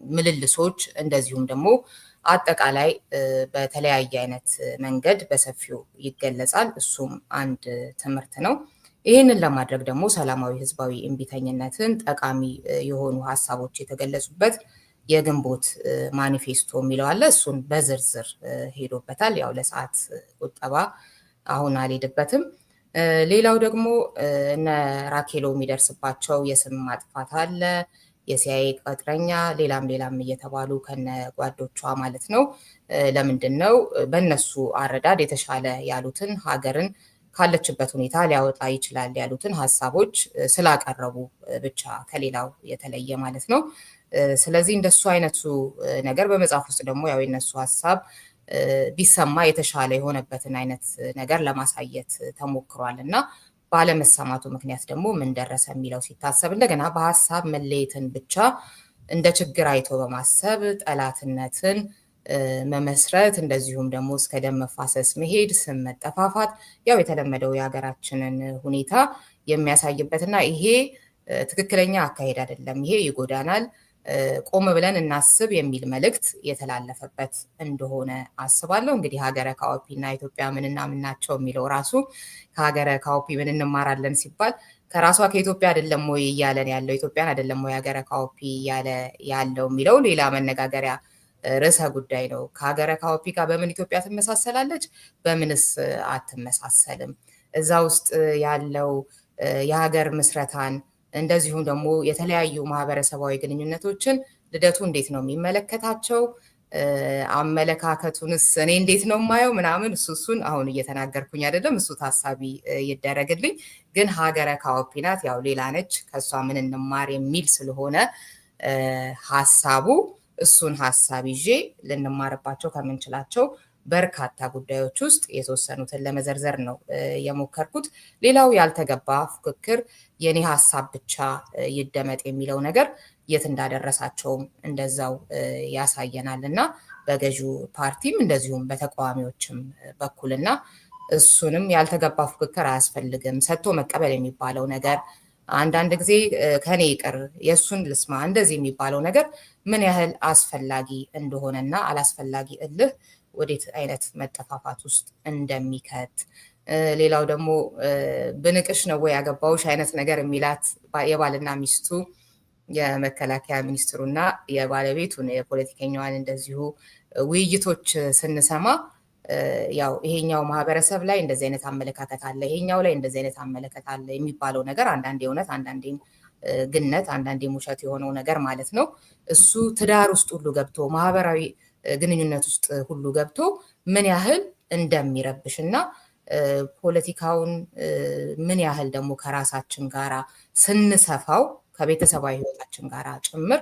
ምልልሶች እንደዚሁም ደግሞ አጠቃላይ በተለያየ አይነት መንገድ በሰፊው ይገለጻል። እሱም አንድ ትምህርት ነው። ይህንን ለማድረግ ደግሞ ሰላማዊ ህዝባዊ እምቢተኝነትን ጠቃሚ የሆኑ ሀሳቦች የተገለጹበት የግንቦት ማኒፌስቶ የሚለው አለ። እሱን በዝርዝር ሄዶበታል። ያው ለሰዓት ቁጠባ አሁን አልሄድበትም። ሌላው ደግሞ እነ ራኬሎ የሚደርስባቸው የስም ማጥፋት አለ፣ የሲአይኤ ቅጥረኛ፣ ሌላም እየተባሉ ከነ ጓዶቿ ማለት ነው። ለምንድን ነው በእነሱ አረዳድ የተሻለ ያሉትን ሀገርን ካለችበት ሁኔታ ሊያወጣ ይችላል ያሉትን ሀሳቦች ስላቀረቡ ብቻ ከሌላው የተለየ ማለት ነው። ስለዚህ እንደሱ አይነቱ ነገር በመጽሐፍ ውስጥ ደግሞ ያው የነሱ ሀሳብ ቢሰማ የተሻለ የሆነበትን አይነት ነገር ለማሳየት ተሞክሯል እና ባለመሰማቱ ምክንያት ደግሞ ምን ደረሰ የሚለው ሲታሰብ እንደገና በሀሳብ መለየትን ብቻ እንደ ችግር አይቶ በማሰብ ጠላትነትን መመስረት እንደዚሁም ደግሞ እስከ ደም መፋሰስ መሄድ፣ ስም መጠፋፋት ያው የተለመደው የሀገራችንን ሁኔታ የሚያሳይበትና ይሄ ትክክለኛ አካሄድ አይደለም፣ ይሄ ይጎዳናል፣ ቆም ብለን እናስብ የሚል መልእክት የተላለፈበት እንደሆነ አስባለሁ። እንግዲህ ሀገረ ካኦፒ እና ኢትዮጵያ ምንና ምን ናቸው የሚለው ራሱ ከሀገረ ካኦፒ ምን እንማራለን ሲባል ከራሷ ከኢትዮጵያ አይደለም ወይ እያለን ያለው ኢትዮጵያን አይደለም ወይ ሀገረ ካኦፒ እያለ ያለው የሚለው ሌላ መነጋገሪያ ርዕሰ ጉዳይ ነው። ከሀገረ ካኦፒ ጋር በምን ኢትዮጵያ ትመሳሰላለች፣ በምንስ አትመሳሰልም? እዛ ውስጥ ያለው የሀገር ምስረታን እንደዚሁም ደግሞ የተለያዩ ማህበረሰባዊ ግንኙነቶችን ልደቱ እንዴት ነው የሚመለከታቸው? አመለካከቱንስ እኔ እንዴት ነው የማየው ምናምን እሱን አሁን እየተናገርኩኝ አይደለም፣ እሱ ታሳቢ ይደረግልኝ። ግን ሀገረ ካኦፒ ናት፣ ያው ሌላ ነች፣ ከእሷ ምን እንማር የሚል ስለሆነ ሀሳቡ እሱን ሀሳብ ይዤ ልንማርባቸው ከምንችላቸው በርካታ ጉዳዮች ውስጥ የተወሰኑትን ለመዘርዘር ነው የሞከርኩት። ሌላው ያልተገባ ፉክክር የኔ ሀሳብ ብቻ ይደመጥ የሚለው ነገር የት እንዳደረሳቸውም እንደዛው ያሳየናል እና በገዢው ፓርቲም እንደዚሁም በተቃዋሚዎችም በኩልና እሱንም ያልተገባ ፉክክር አያስፈልግም፣ ሰጥቶ መቀበል የሚባለው ነገር አንዳንድ ጊዜ ከኔ ይቅር የእሱን ልስማ እንደዚህ የሚባለው ነገር ምን ያህል አስፈላጊ እንደሆነና አላስፈላጊ እልህ ወዴት አይነት መጠፋፋት ውስጥ እንደሚከት፣ ሌላው ደግሞ ብንቅሽ ነው ወይ ያገባውሽ አይነት ነገር የሚላት የባልና ሚስቱ የመከላከያ ሚኒስትሩና የባለቤቱን የፖለቲከኛዋን እንደዚሁ ውይይቶች ስንሰማ ያው ይሄኛው ማህበረሰብ ላይ እንደዚህ አይነት አመለካከት አለ፣ ይሄኛው ላይ እንደዚህ አይነት አመለካከት አለ የሚባለው ነገር አንዳንዴ እውነት አንዳንዴም ግነት አንዳንዴም ውሸት የሆነው ነገር ማለት ነው። እሱ ትዳር ውስጥ ሁሉ ገብቶ ማህበራዊ ግንኙነት ውስጥ ሁሉ ገብቶ ምን ያህል እንደሚረብሽ እና ፖለቲካውን ምን ያህል ደግሞ ከራሳችን ጋራ ስንሰፋው ከቤተሰባዊ ህይወታችን ጋራ ጭምር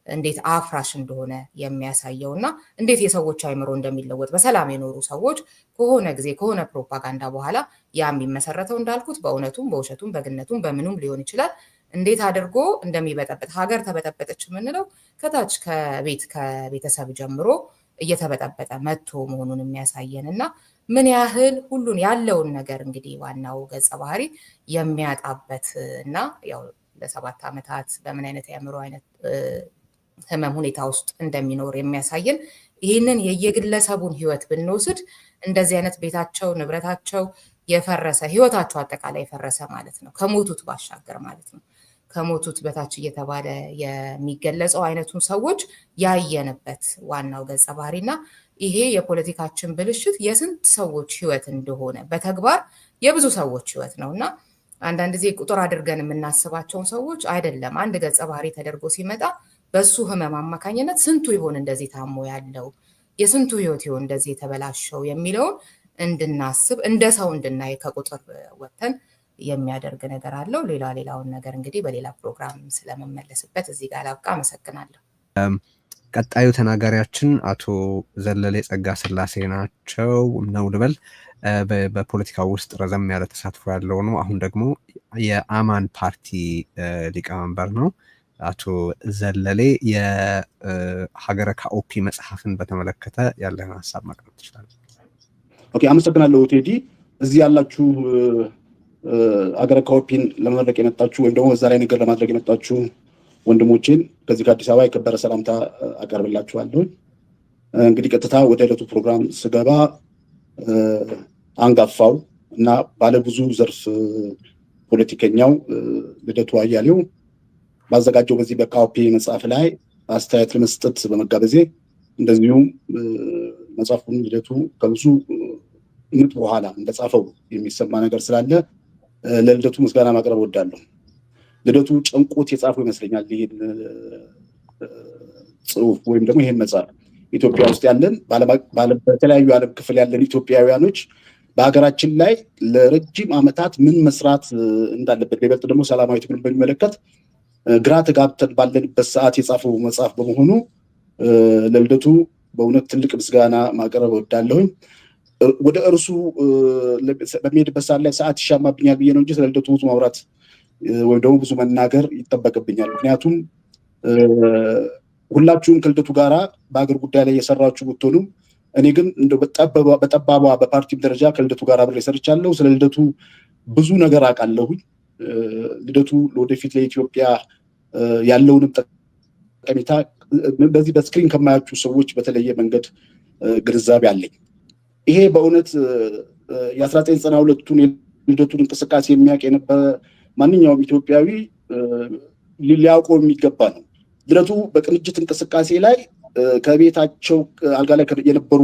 እንዴት አፍራሽ እንደሆነ የሚያሳየው እና እንዴት የሰዎች አይምሮ እንደሚለወጥ በሰላም የኖሩ ሰዎች ከሆነ ጊዜ ከሆነ ፕሮፓጋንዳ በኋላ ያ የሚመሰረተው እንዳልኩት በእውነቱም በውሸቱም በግነቱም በምኑም ሊሆን ይችላል እንዴት አድርጎ እንደሚበጠበጥ ሀገር ተበጠበጠች የምንለው ከታች ከቤተሰብ ጀምሮ እየተበጠበጠ መጥቶ መሆኑን የሚያሳየን እና ምን ያህል ሁሉን ያለውን ነገር እንግዲህ ዋናው ገጸ ባህሪ የሚያጣበት እና ያው ለ7 ዓመታት በምን አይነት የአእምሮ አይነት ህመም ሁኔታ ውስጥ እንደሚኖር የሚያሳየን ይህንን የየግለሰቡን ህይወት ብንወስድ እንደዚህ አይነት ቤታቸው ንብረታቸው የፈረሰ ህይወታቸው አጠቃላይ የፈረሰ ማለት ነው፣ ከሞቱት ባሻገር ማለት ነው። ከሞቱት በታች እየተባለ የሚገለጸው አይነቱን ሰዎች ያየንበት ዋናው ገጸ ባህሪና ይሄ የፖለቲካችን ብልሽት የስንት ሰዎች ህይወት እንደሆነ በተግባር የብዙ ሰዎች ህይወት ነውና አንዳንድ ጊዜ ቁጥር አድርገን የምናስባቸውን ሰዎች አይደለም አንድ ገጸ ባህሪ ተደርጎ ሲመጣ በሱ ህመም አማካኝነት ስንቱ ይሆን እንደዚህ ታሞ ያለው የስንቱ ህይወት ይሆን እንደዚህ የተበላሸው የሚለውን እንድናስብ እንደ ሰው እንድናይ ከቁጥር ወጥተን የሚያደርግ ነገር አለው። ሌላውን ነገር እንግዲህ በሌላ ፕሮግራም ስለመመለስበት እዚህ ጋር ላብቃ። አመሰግናለሁ። ቀጣዩ ተናጋሪያችን አቶ ዘለሌ ጸጋ ስላሴ ናቸው ነው ልበል። በፖለቲካው ውስጥ ረዘም ያለ ተሳትፎ ያለው ነው። አሁን ደግሞ የአማን ፓርቲ ሊቀመንበር ነው። አቶ ዘለሌ የሀገረ ካኦፒ መጽሐፍን በተመለከተ ያለህን ሀሳብ ማቅረብ ትችላለህ? ኦኬ፣ አመሰግናለሁ ቴዲ። እዚህ ያላችሁ ሀገረ ካኦፒን ለመመረቅ የመጣችሁ ወይም ደግሞ በዛ ላይ ነገር ለማድረግ የመጣችሁ ወንድሞቼን ከዚህ ከአዲስ አበባ የከበረ ሰላምታ አቀርብላችኋለሁ። እንግዲህ ቀጥታ ወደ ዕለቱ ፕሮግራም ስገባ አንጋፋው እና ባለብዙ ዘርፍ ፖለቲከኛው ልደቱ አያሌው ባዘጋጀው በዚህ በካኦፒ መጽሐፍ ላይ አስተያየት ለመስጠት በመጋበዜ እንደዚሁም መጽሐፉን ልደቱ ከብዙ ምጥ በኋላ እንደጻፈው የሚሰማ ነገር ስላለ ለልደቱ ምስጋና ማቅረብ እወዳለሁ። ልደቱ ጨንቆት የጻፈው ይመስለኛል ይህን ጽሑፍ ወይም ደግሞ ይህን መጽሐፍ ኢትዮጵያ ውስጥ ያለን በተለያዩ ዓለም ክፍል ያለን ኢትዮጵያውያኖች በሀገራችን ላይ ለረጅም ዓመታት ምን መስራት እንዳለበት በይበልጥ ደግሞ ሰላማዊ ትግሉን በሚመለከት ግራ ተጋብተን ባለንበት ሰዓት የጻፈው መጽሐፍ በመሆኑ ለልደቱ በእውነት ትልቅ ምስጋና ማቅረብ እወዳለሁኝ። ወደ እርሱ በሚሄድበት ሰዓት ላይ ሰዓት ይሻማብኛል ብዬ ነው እንጂ ስለ ልደቱ ብዙ ማውራት ወይም ደግሞ ብዙ መናገር ይጠበቅብኛል። ምክንያቱም ሁላችሁም ከልደቱ ጋራ በአገር ጉዳይ ላይ የሰራችሁ ብትሆኑም እኔ ግን በጠባቧ በፓርቲም ደረጃ ከልደቱ ጋር አብሬ ሰርቻለሁ። ስለ ልደቱ ብዙ ነገር አውቃለሁኝ። ልደቱ ለወደፊት ለኢትዮጵያ ያለውንም ጠቀሜታ በዚህ በስክሪን ከማያችሁ ሰዎች በተለየ መንገድ ግንዛቤ አለኝ። ይሄ በእውነት የ1992ቱን የልደቱን እንቅስቃሴ የሚያውቅ የነበረ ማንኛውም ኢትዮጵያዊ ሊያውቀው የሚገባ ነው። ልደቱ በቅንጅት እንቅስቃሴ ላይ ከቤታቸው አልጋ ላይ የነበሩ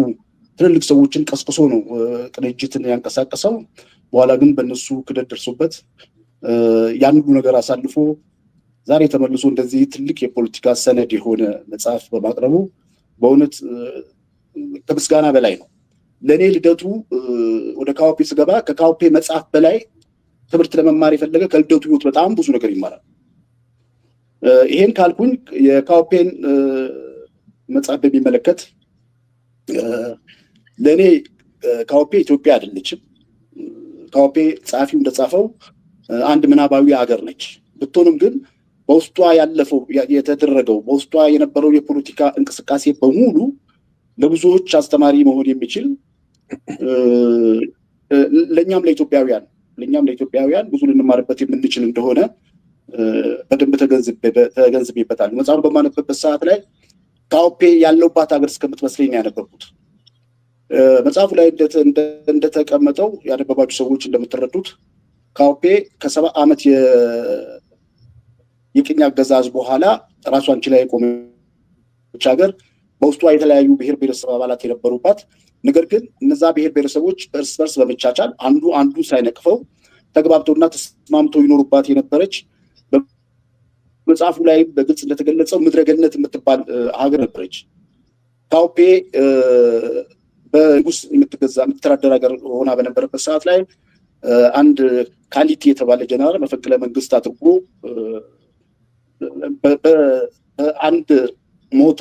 ትልልቅ ሰዎችን ቀስቅሶ ነው ቅንጅትን ያንቀሳቀሰው። በኋላ ግን በእነሱ ክደት ደርሶበት ያን ሁሉ ነገር አሳልፎ ዛሬ ተመልሶ እንደዚህ ትልቅ የፖለቲካ ሰነድ የሆነ መጽሐፍ በማቅረቡ በእውነት ከምስጋና በላይ ነው። ለእኔ ልደቱ ወደ ካኦፔ ስገባ ከካኦፔ መጽሐፍ በላይ ትምህርት ለመማር የፈለገ ከልደቱ ህይወት በጣም ብዙ ነገር ይማራል። ይሄን ካልኩኝ የካኦፔን መጽሐፍ በሚመለከት ለእኔ ካኦፔ ኢትዮጵያ አይደለችም። ካኦፔ ጸሐፊው እንደጻፈው አንድ ምናባዊ ሀገር ነች። ብትሆንም ግን በውስጧ ያለፈው የተደረገው በውስጧ የነበረው የፖለቲካ እንቅስቃሴ በሙሉ ለብዙዎች አስተማሪ መሆን የሚችል ለእኛም ለኢትዮጵያውያን ብዙ ልንማርበት የምንችል እንደሆነ በደንብ ተገንዝቤበታል። መጽሐፉን በማነበበት ሰዓት ላይ ካኦፔ ያለውባት ሀገር እስከምትመስለኝ ያነበብኩት። መጽሐፉ ላይ እንደተቀመጠው ያነበባችሁ ሰዎች እንደምትረዱት ካኦፔ ከ70 ዓመት የቅኝ አገዛዝ በኋላ ራሷን ችላ የቆመች ሀገር በውስጧ የተለያዩ ብሔር ብሔረሰብ አባላት የነበሩባት፣ ነገር ግን እነዛ ብሔር ብሔረሰቦች እርስ በርስ በመቻቻል አንዱ ሳይነቅፈው ተግባብተውና ተስማምተው ይኖሩባት የነበረች መጽሐፉ ላይ በግልጽ እንደተገለጸው ምድረገነት የምትባል ሀገር ነበረች። ካኦፔ በንጉስ የምትተዳደር ሀገር ሆና በነበረበት ሰዓት ላይ አንድ ካሊቲ የተባለ ጀነራል መፈንቅለ መንግስት አድርጎ በአንድ ሞቶ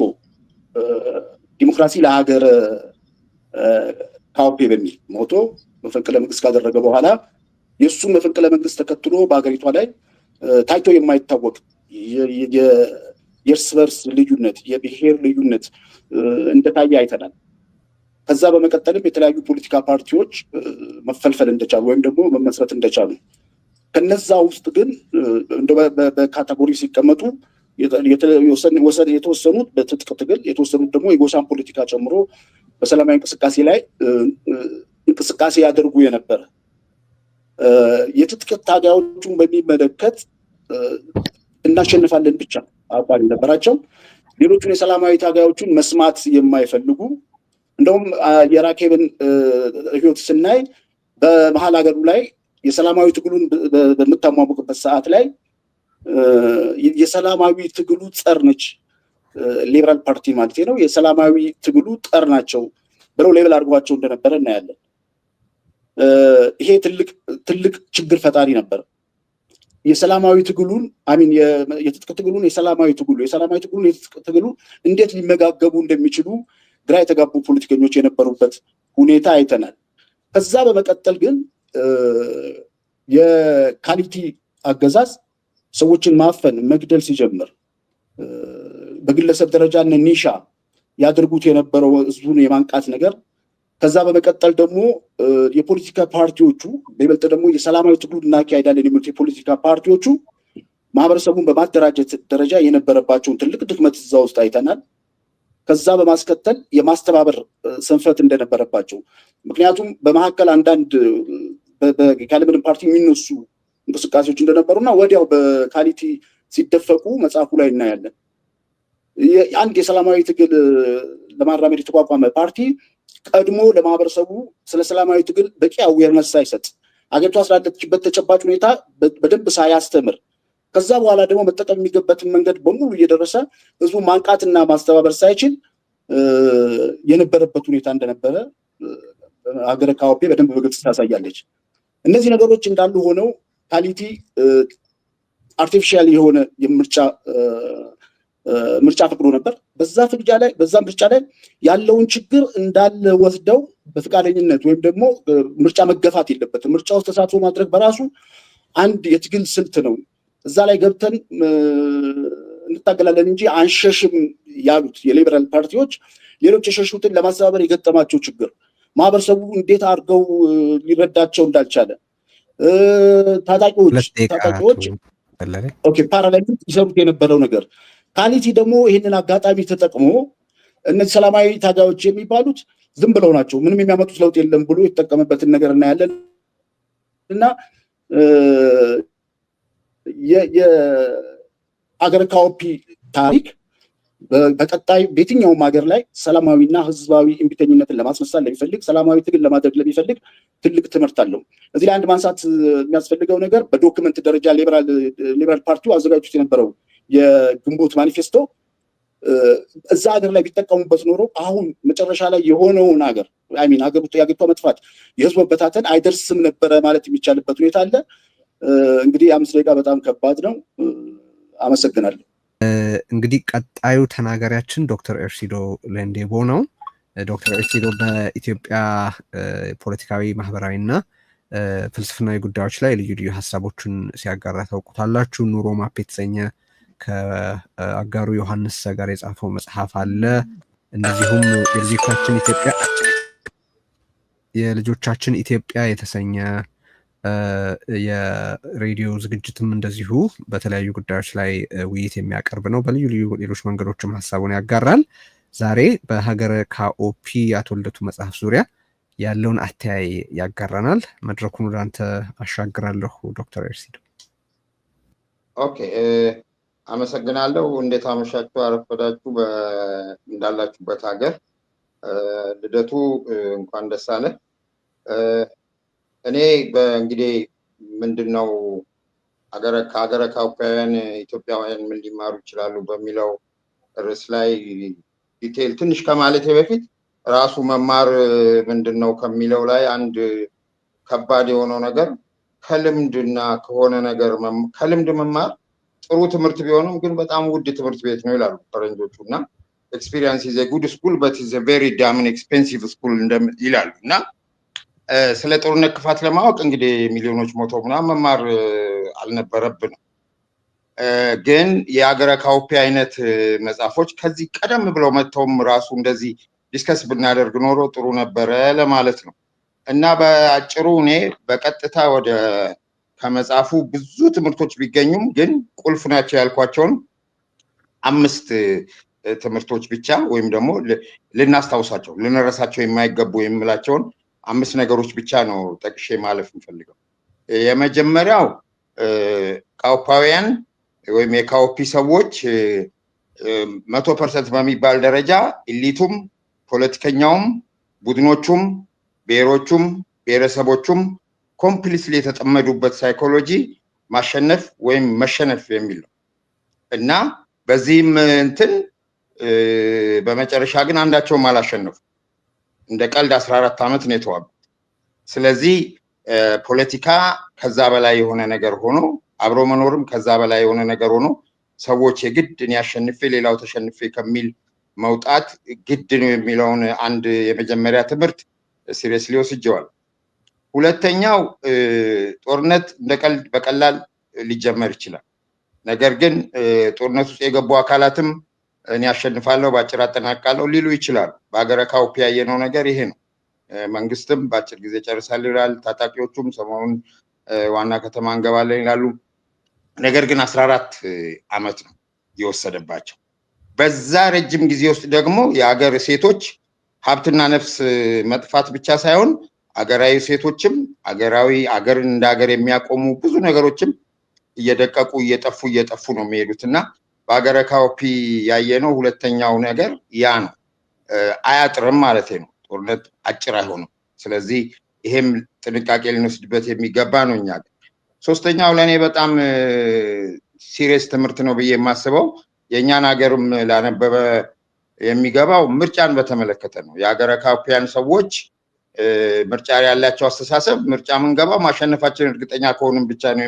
ዲሞክራሲ ለሀገር ካኦፔ በሚል ሞቶ መፈንቅለ መንግስት ካደረገ በኋላ የእሱን መፈንቅለ መንግስት ተከትሎ በሀገሪቷ ላይ ታይቶ የማይታወቅ የእርስ በርስ ልዩነት፣ የብሔር ልዩነት እንደታየ አይተናል። ከዛ በመቀጠልም የተለያዩ ፖለቲካ ፓርቲዎች መፈልፈል እንደቻሉ ወይም ደግሞ መመስረት እንደቻሉ፣ ከነዛ ውስጥ ግን በካቴጎሪ ሲቀመጡ የተወሰኑት በትጥቅ ትግል፣ የተወሰኑት ደግሞ የጎሳን ፖለቲካ ጨምሮ በሰላማዊ እንቅስቃሴ ላይ እንቅስቃሴ ያደርጉ የነበረ የትጥቅ ታጋዮቹን በሚመለከት እናሸንፋለን ብቻ አቋም ነበራቸው። ሌሎቹን የሰላማዊ ታጋዮቹን መስማት የማይፈልጉ እንደውም የራኬብን ህይወት ስናይ በመሀል ሀገሩ ላይ የሰላማዊ ትግሉን በምታሟሙቅበት ሰዓት ላይ የሰላማዊ ትግሉ ጸር ነች፣ ሊበራል ፓርቲ ማለት ነው፣ የሰላማዊ ትግሉ ጠር ናቸው ብለው ሌብል አድርጓቸው እንደነበረ እናያለን። ይሄ ትልቅ ችግር ፈጣሪ ነበር። የሰላማዊ ትግሉን የትጥቅ ትግሉን የሰላማዊ ትግሉ እንዴት ሊመጋገቡ እንደሚችሉ ግራ የተጋቡ ፖለቲከኞች የነበሩበት ሁኔታ አይተናል። ከዛ በመቀጠል ግን የካሊቲ አገዛዝ ሰዎችን ማፈን መግደል ሲጀምር በግለሰብ ደረጃ እነ ኒሻ ያደርጉት የነበረው ህዝቡን የማንቃት ነገር፣ ከዛ በመቀጠል ደግሞ የፖለቲካ ፓርቲዎቹ በይበልጥ ደግሞ የሰላማዊ ትግሉን እናካሄዳለን የሚሉት የፖለቲካ ፓርቲዎቹ ማህበረሰቡን በማደራጀት ደረጃ የነበረባቸውን ትልቅ ድክመት እዛ ውስጥ አይተናል። ከዛ በማስከተል የማስተባበር ስንፈት እንደነበረባቸው፣ ምክንያቱም በመካከል አንዳንድ ካለምንም ፓርቲ የሚነሱ እንቅስቃሴዎች እንደነበሩና ወዲያው በካሊቲ ሲደፈቁ መጽሐፉ ላይ እናያለን። አንድ የሰላማዊ ትግል ለማራመድ የተቋቋመ ፓርቲ ቀድሞ ለማህበረሰቡ ስለ ሰላማዊ ትግል በቂ አዌርነስ ሳይሰጥ፣ አገሪቷ ስላለችበት ተጨባጭ ሁኔታ በደንብ ሳያስተምር፣ ከዛ በኋላ ደግሞ መጠቀም የሚገባትን መንገድ በሙሉ እየደረሰ ህዝቡ ማንቃትና ማስተባበር ሳይችል የነበረበት ሁኔታ እንደነበረ ሀገረ ካኦፔ በደንብ በግልጽ ታሳያለች። እነዚህ ነገሮች እንዳሉ ሆነው ካሊቲ አርቲፊሻል የሆነ ምርጫ ፈቅዶ ነበር። በዛ ምርጫ ላይ ያለውን ችግር እንዳለ ወስደው በፈቃደኝነት ወይም ደግሞ ምርጫ መገፋት የለበትም። ምርጫ ውስጥ ተሳትፎ ማድረግ በራሱ አንድ የትግል ስልት ነው። እዛ ላይ ገብተን እንታገላለን እንጂ አንሸሽም ያሉት የሊበራል ፓርቲዎች ሌሎች የሸሹትን ለማስተባበር የገጠማቸው ችግር፣ ማህበረሰቡ እንዴት አድርገው ሊረዳቸው እንዳልቻለ፣ ታጣቂዎች ፓራላይዝ ይሰሩት የነበረው ነገር፣ ካሊቲ ደግሞ ይህንን አጋጣሚ ተጠቅሞ እነዚህ ሰላማዊ ታጋዮች የሚባሉት ዝም ብለው ናቸው፣ ምንም የሚያመጡት ለውጥ የለም ብሎ የተጠቀመበትን ነገር እናያለን እና የአገረ ካኦፒ ታሪክ በቀጣይ በየትኛውም ሀገር ላይ ሰላማዊና ህዝባዊ እምቢተኝነትን ለማስነሳት ለሚፈልግ ሰላማዊ ትግል ለማድረግ ለሚፈልግ ትልቅ ትምህርት አለው። እዚህ ላይ አንድ ማንሳት የሚያስፈልገው ነገር በዶክመንት ደረጃ ሊበራል ፓርቲው አዘጋጅቶት የነበረው የግንቦት ማኒፌስቶ እዛ ሀገር ላይ ቢጠቀሙበት ኖሮ አሁን መጨረሻ ላይ የሆነውን ሀገር የሀገሪቷ መጥፋት የህዝቡ መበታተን አይደርስም ነበረ ማለት የሚቻልበት ሁኔታ አለ። እንግዲህ 5 ደቂቃ በጣም ከባድ ነው። አመሰግናለሁ። እንግዲህ ቀጣዩ ተናጋሪያችን ዶክተር ኤርሲዶ ሌንዴቦ ነው። ዶክተር ኤርሲዶ በኢትዮጵያ ፖለቲካዊ፣ ማህበራዊ እና ፍልስፍናዊ ጉዳዮች ላይ ልዩ ልዩ ሀሳቦችን ሲያጋራ ታውቁታላችሁ። ኑሮ ማፕ የተሰኘ ከአጋሩ ዮሐንስ ጋር የጻፈው መጽሐፍ አለ። እንደዚሁም የልጆቻችን ኢትዮጵያ የተሰኘ የሬዲዮ ዝግጅትም እንደዚሁ በተለያዩ ጉዳዮች ላይ ውይይት የሚያቀርብ ነው። በልዩ ልዩ ሌሎች መንገዶችም ሀሳቡን ያጋራል። ዛሬ በሀገረ ካኦፒ አቶ ልደቱ መጽሐፍ ዙሪያ ያለውን አተያይ ያጋራናል። መድረኩን ወደ አንተ አሻግራለሁ ዶክተር ኤርሲዶ። ኦኬ፣ አመሰግናለሁ። እንዴት አመሻችሁ፣ አረፈዳችሁ እንዳላችሁበት ሀገር። ልደቱ እንኳን ደስ አለ። እኔ እንግዲህ ምንድነው ከሀገረ ካኦፒያውያን ኢትዮጵያውያን ምን ሊማሩ ይችላሉ በሚለው ርዕስ ላይ ዲቴይል ትንሽ ከማለቴ በፊት ራሱ መማር ምንድነው ከሚለው ላይ አንድ ከባድ የሆነው ነገር ከልምድና ከሆነ ነገር ከልምድ መማር ጥሩ ትምህርት ቢሆንም ግን በጣም ውድ ትምህርት ቤት ነው ይላሉ ፈረንጆቹ። እና ኤክስፒሪየንስ ኢዝ ኤ ጉድ ስኩል በት ኢዝ ኤ ቬሪ ዳምን ኤክስፔንሲቭ ስኩል ይላሉ። እና ስለ ጦርነት ክፋት ለማወቅ እንግዲህ ሚሊዮኖች ሞቶ ምናምን መማር አልነበረብንም። ግን የሀገረ ካኦፒ አይነት መጽሐፎች ከዚህ ቀደም ብለው መጥተውም ራሱ እንደዚህ ዲስከስ ብናደርግ ኖሮ ጥሩ ነበረ ለማለት ነው። እና በአጭሩ እኔ በቀጥታ ከመጽሐፉ ብዙ ትምህርቶች ቢገኙም ግን ቁልፍ ናቸው ያልኳቸውን 5 ትምህርቶች ብቻ ወይም ደግሞ ልናስታውሳቸው ልንረሳቸው የማይገቡ የምላቸውን 5 ነገሮች ብቻ ነው ጠቅሼ ማለፍ የምፈልገው። የመጀመሪያው ካኦፓውያን ወይም የካኦፒ ሰዎች 100% በሚባል ደረጃ ኢሊቱም፣ ፖለቲከኛውም፣ ቡድኖቹም፣ ብሔሮቹም፣ ብሔረሰቦቹም ኮምፕሊትሊ የተጠመዱበት ሳይኮሎጂ ማሸነፍ ወይም መሸነፍ የሚል ነው እና በዚህም እንትን በመጨረሻ ግን አንዳቸውም አላሸነፉ። እንደ ቀልድ 14 ዓመት ነው የተዋጉት። ስለዚህ ፖለቲካ ከዛ በላይ የሆነ ነገር ሆኖ አብሮ መኖርም ከዛ በላይ የሆነ ነገር ሆኖ ሰዎች የግድ እኔ አሸንፌ ሌላው ተሸንፌ ከሚል መውጣት ግድ ነው የሚለውን አንድ የመጀመሪያ ትምህርት ሲሪየስሊ ወስጄዋል። ሁለተኛው ጦርነት እንደ ቀልድ በቀላል ሊጀመር ይችላል። ነገር ግን ጦርነት ውስጥ የገቡ አካላትም እኔ አሸንፋለሁ በአጭር አጠናቅቃለሁ ሊሉ ይችላሉ። በሀገረ ካኦፒ ያየነው ነገር ይሄ ነው። መንግስትም በአጭር ጊዜ ጨርሳለሁ ይላል። ታጣቂዎቹም ሰሞኑን ዋና ከተማ እንገባለን ይላሉ። ነገር ግን 14 ዓመት ነው የወሰደባቸው። በዛ ረጅም ጊዜ ውስጥ ደግሞ የሀገር ሴቶች ሀብትና ነፍስ መጥፋት ብቻ ሳይሆን አገራዊ ሴቶችም አገርን እንደ ሀገር የሚያቆሙ ብዙ ነገሮችም እየደቀቁ እየጠፉ ነው የሚሄዱት እና በሀገረ ካኦፒ ያየነው ሁለተኛው ነገር ያ ነው። አያጥርም ማለት ነው። ጦርነት አጭር አይሆንም። ስለዚህ ይሄም ጥንቃቄ ልንወስድበት የሚገባ ነው። እኛ ሶስተኛው ለእኔ በጣም ሲሪየስ ትምህርት ነው ብዬ የማስበው የእኛን ሀገርም ላነበበ የሚገባው ምርጫን በተመለከተ ነው። የሀገረ ካኦፒያን ሰዎች ምርጫ ያላቸው አስተሳሰብ ምርጫ ምንገባው ማሸነፋችን እርግጠኛ ከሆንም ብቻ ነው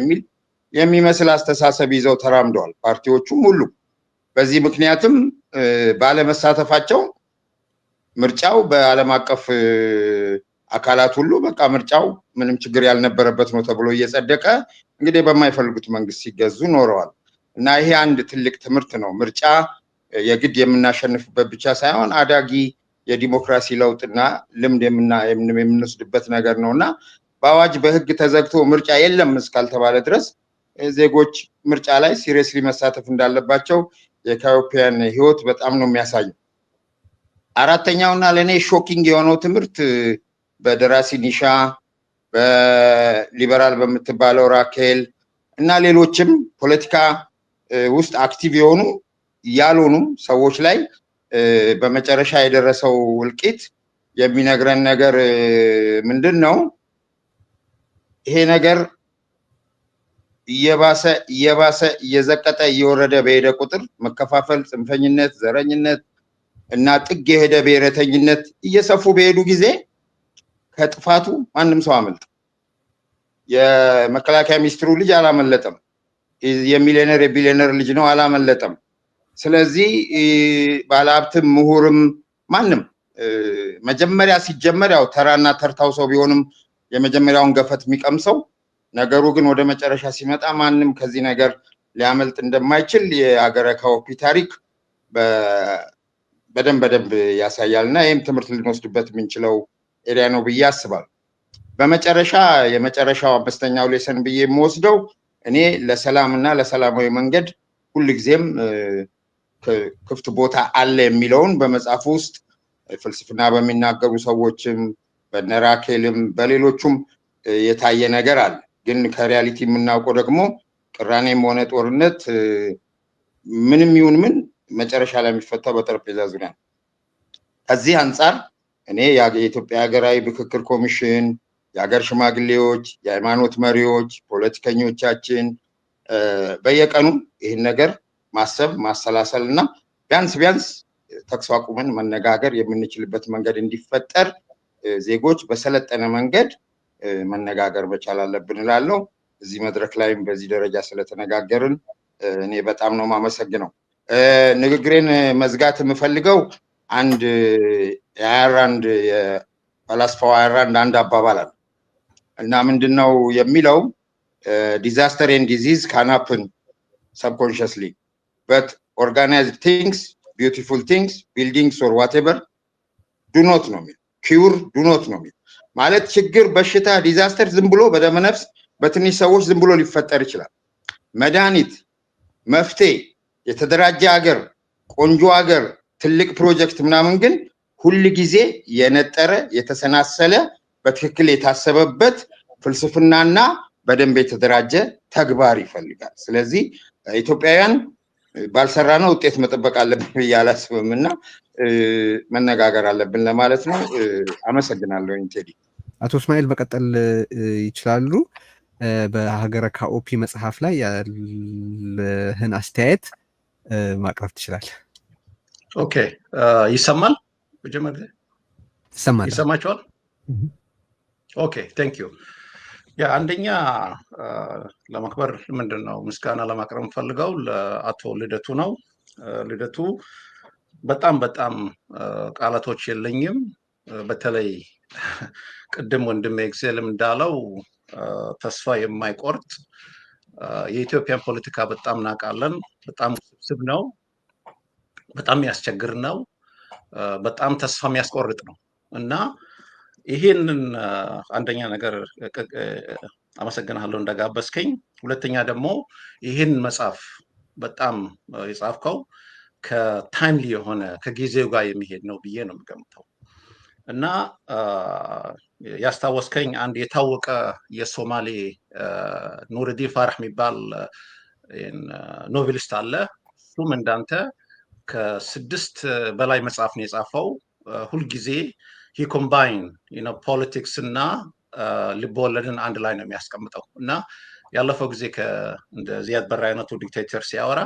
የሚመስል አስተሳሰብ ይዘው ተራምደዋል ፓርቲዎቹም ሁሉ። በዚህ ምክንያትም ባለመሳተፋቸው ምርጫው በዓለም አቀፍ አካላት ሁሉ በቃ ምርጫው ምንም ችግር ያልነበረበት ነው ተብሎ እየጸደቀ እንግዲህ በማይፈልጉት መንግስት ሲገዙ ኖረዋል እና ይሄ አንድ ትልቅ ትምህርት ነው። ምርጫ የግድ የምናሸንፍበት ብቻ ሳይሆን አዳጊ የዲሞክራሲ ለውጥና ልምድ የምንወስድበት ነገር ነውና በአዋጅ በህግ ተዘግቶ ምርጫ የለም እስካልተባለ ድረስ ዜጎች ምርጫ ላይ ሲሪየስሊ መሳተፍ እንዳለባቸው የካኦፒያን ህይወት በጣም ነው የሚያሳየው። አራተኛውና ለኔ ሾኪንግ የሆነው ትምህርት በደራሲ ኒሻ በሊበራል በምትባለው ራኬል እና ሌሎችም ፖለቲካ ውስጥ አክቲቭ የሆኑ ያልሆኑ ሰዎች ላይ በመጨረሻ የደረሰው እልቂት የሚነግረን ነገር ምንድነው? ይሄ ነገር እየባሰ እየዘቀጠ እየወረደ በሄደ ቁጥር መከፋፈል፣ ጽንፈኝነት፣ ዘረኝነት እና ጥግ የሄደ ብሔረተኝነት እየሰፉ በሄዱ ጊዜ ከጥፋቱ ማንም ሰው አመልጥ። የመከላከያ ሚኒስትሩ ልጅ አላመለጠም። የሚሊዮነር የቢሊዮነር ልጅ ነው፣ አላመለጠም። ስለዚህ ባለሀብትም ምሁርም ማንም መጀመሪያ ሲጀመር ያው ተራና ተርታው ሰው ቢሆንም የመጀመሪያውን ገፈት የሚቀምሰው ነገሩ ግን ወደ መጨረሻ ሲመጣ ማንም ከዚህ ነገር ሊያመልጥ እንደማይችል የሀገረ ካኦፒ ታሪክ በደንብ ያሳያል እና ይህም ትምህርት ልንወስድበት የምንችለው ኤሪያ ነው ብዬ አስባለሁ። በመጨረሻ የመጨረሻው አምስተኛው ሌሰን ብዬ የምወስደው እኔ ለሰላም እና ለሰላማዊ መንገድ ሁልጊዜም ክፍት ቦታ አለ የሚለውን በመጽሐፍ ውስጥ ፍልስፍና በሚናገሩ ሰዎችም በነራኬልም በሌሎቹም የታየ ነገር አለ። ግን ከሪያሊቲ የምናውቀው ደግሞ ቅራኔም ሆነ ጦርነት ምንም ይሁን ምን መጨረሻ ላይ የሚፈታው በጠረጴዛ ዙሪያ ነው። ከዚህ አንጻር እኔ የኢትዮጵያ ሀገራዊ ምክክር ኮሚሽን፣ የሀገር ሽማግሌዎች፣ የሃይማኖት መሪዎች፣ ፖለቲከኞቻችን በየቀኑ ይህን ነገር ማሰብ ማሰላሰል እና ቢያንስ ተኩስ አቁመን መነጋገር የምንችልበት መንገድ እንዲፈጠር ዜጎች በሰለጠነ መንገድ መነጋገር መቻል አለብን እላለሁ። እዚህ መድረክ ላይም በዚህ ደረጃ ስለተነጋገርን እኔ በጣም ነው የማመሰግነው። ንግግሬን መዝጋት የምፈልገው አንድ የአየርላንድ የፈላስፋው አየርላንድ አንድ አባባል አለ እና ምንድነው የሚለው ዲዛስተር ኤንድ ዲዚዝ ካን ሃፕን ሰብኮንሽስሊ በት ኦርጋናይዝድ ቲንግስ ቢዩቲፉል ቲንግስ ቢልዲንግስ ኦር ዋቴቨር ዱ ኖት ነው የሚለው። ኪውር ዱ ኖት ነው የሚለው ማለት ችግር፣ በሽታ፣ ዲዛስተር ዝም ብሎ በደመነፍስ በትንሽ ሰዎች ዝም ብሎ ሊፈጠር ይችላል። መድኃኒት፣ መፍትሄ፣ የተደራጀ ሀገር፣ ቆንጆ ሀገር፣ ትልቅ ፕሮጀክት ምናምን ግን ሁል ጊዜ የነጠረ የተሰናሰለ በትክክል የታሰበበት ፍልስፍናና በደንብ የተደራጀ ተግባር ይፈልጋል። ስለዚህ ኢትዮጵያውያን ባልሰራነው ውጤት መጠበቅ አለብን ብዬ አላስብም እና መነጋገር አለብን ለማለት ነው። አመሰግናለሁ ቴዲ። አቶ እስማኤል መቀጠል ይችላሉ። በሀገረ ካኦፒ መጽሐፍ ላይ ያለህን አስተያየት ማቅረብ ትችላለህ። ኦኬ፣ ይሰማል? መጀመሪያ ይሰማችኋል? ኦኬ፣ ቴንክ ዩ። አንደኛ ለማክበር ምንድን ነው ምስጋና ለማቅረብ የምፈልገው ለአቶ ልደቱ ነው። ልደቱ በጣም ቃላቶች የለኝም። በተለይ ቅድም ወንድሜ ኤክሴልም እንዳለው ተስፋ የማይቆርጥ የኢትዮጵያን ፖለቲካ በጣም እናውቃለን። በጣም ውስብስብ ነው፣ በጣም ያስቸግር ነው፣ በጣም ተስፋ የሚያስቆርጥ ነው እና ይሄንን አንደኛ ነገር አመሰግናለሁ እንደጋበዝከኝ። ሁለተኛ ደግሞ ይህን መጽሐፍ በጣም የጻፍከው ከታይምሊ የሆነ ከጊዜው ጋር የሚሄድ ነው ብዬ ነው የምገምተው እና ያስታወስከኝ አንድ የታወቀ የሶማሌ ኑርዲን ፋራህ የሚባል ኖቬሊስት አለ። እሱም እንዳንተ ከ6 በላይ መጽሐፍ ነው የጻፈው። ሁልጊዜ ሂ ኮምባይን ፖለቲክስ እና ልቦወለድን አንድ ላይ ነው የሚያስቀምጠው እና ያለፈው ጊዜ እንደ ዚያድ በራ አይነቱ ዲክቴተር ሲያወራ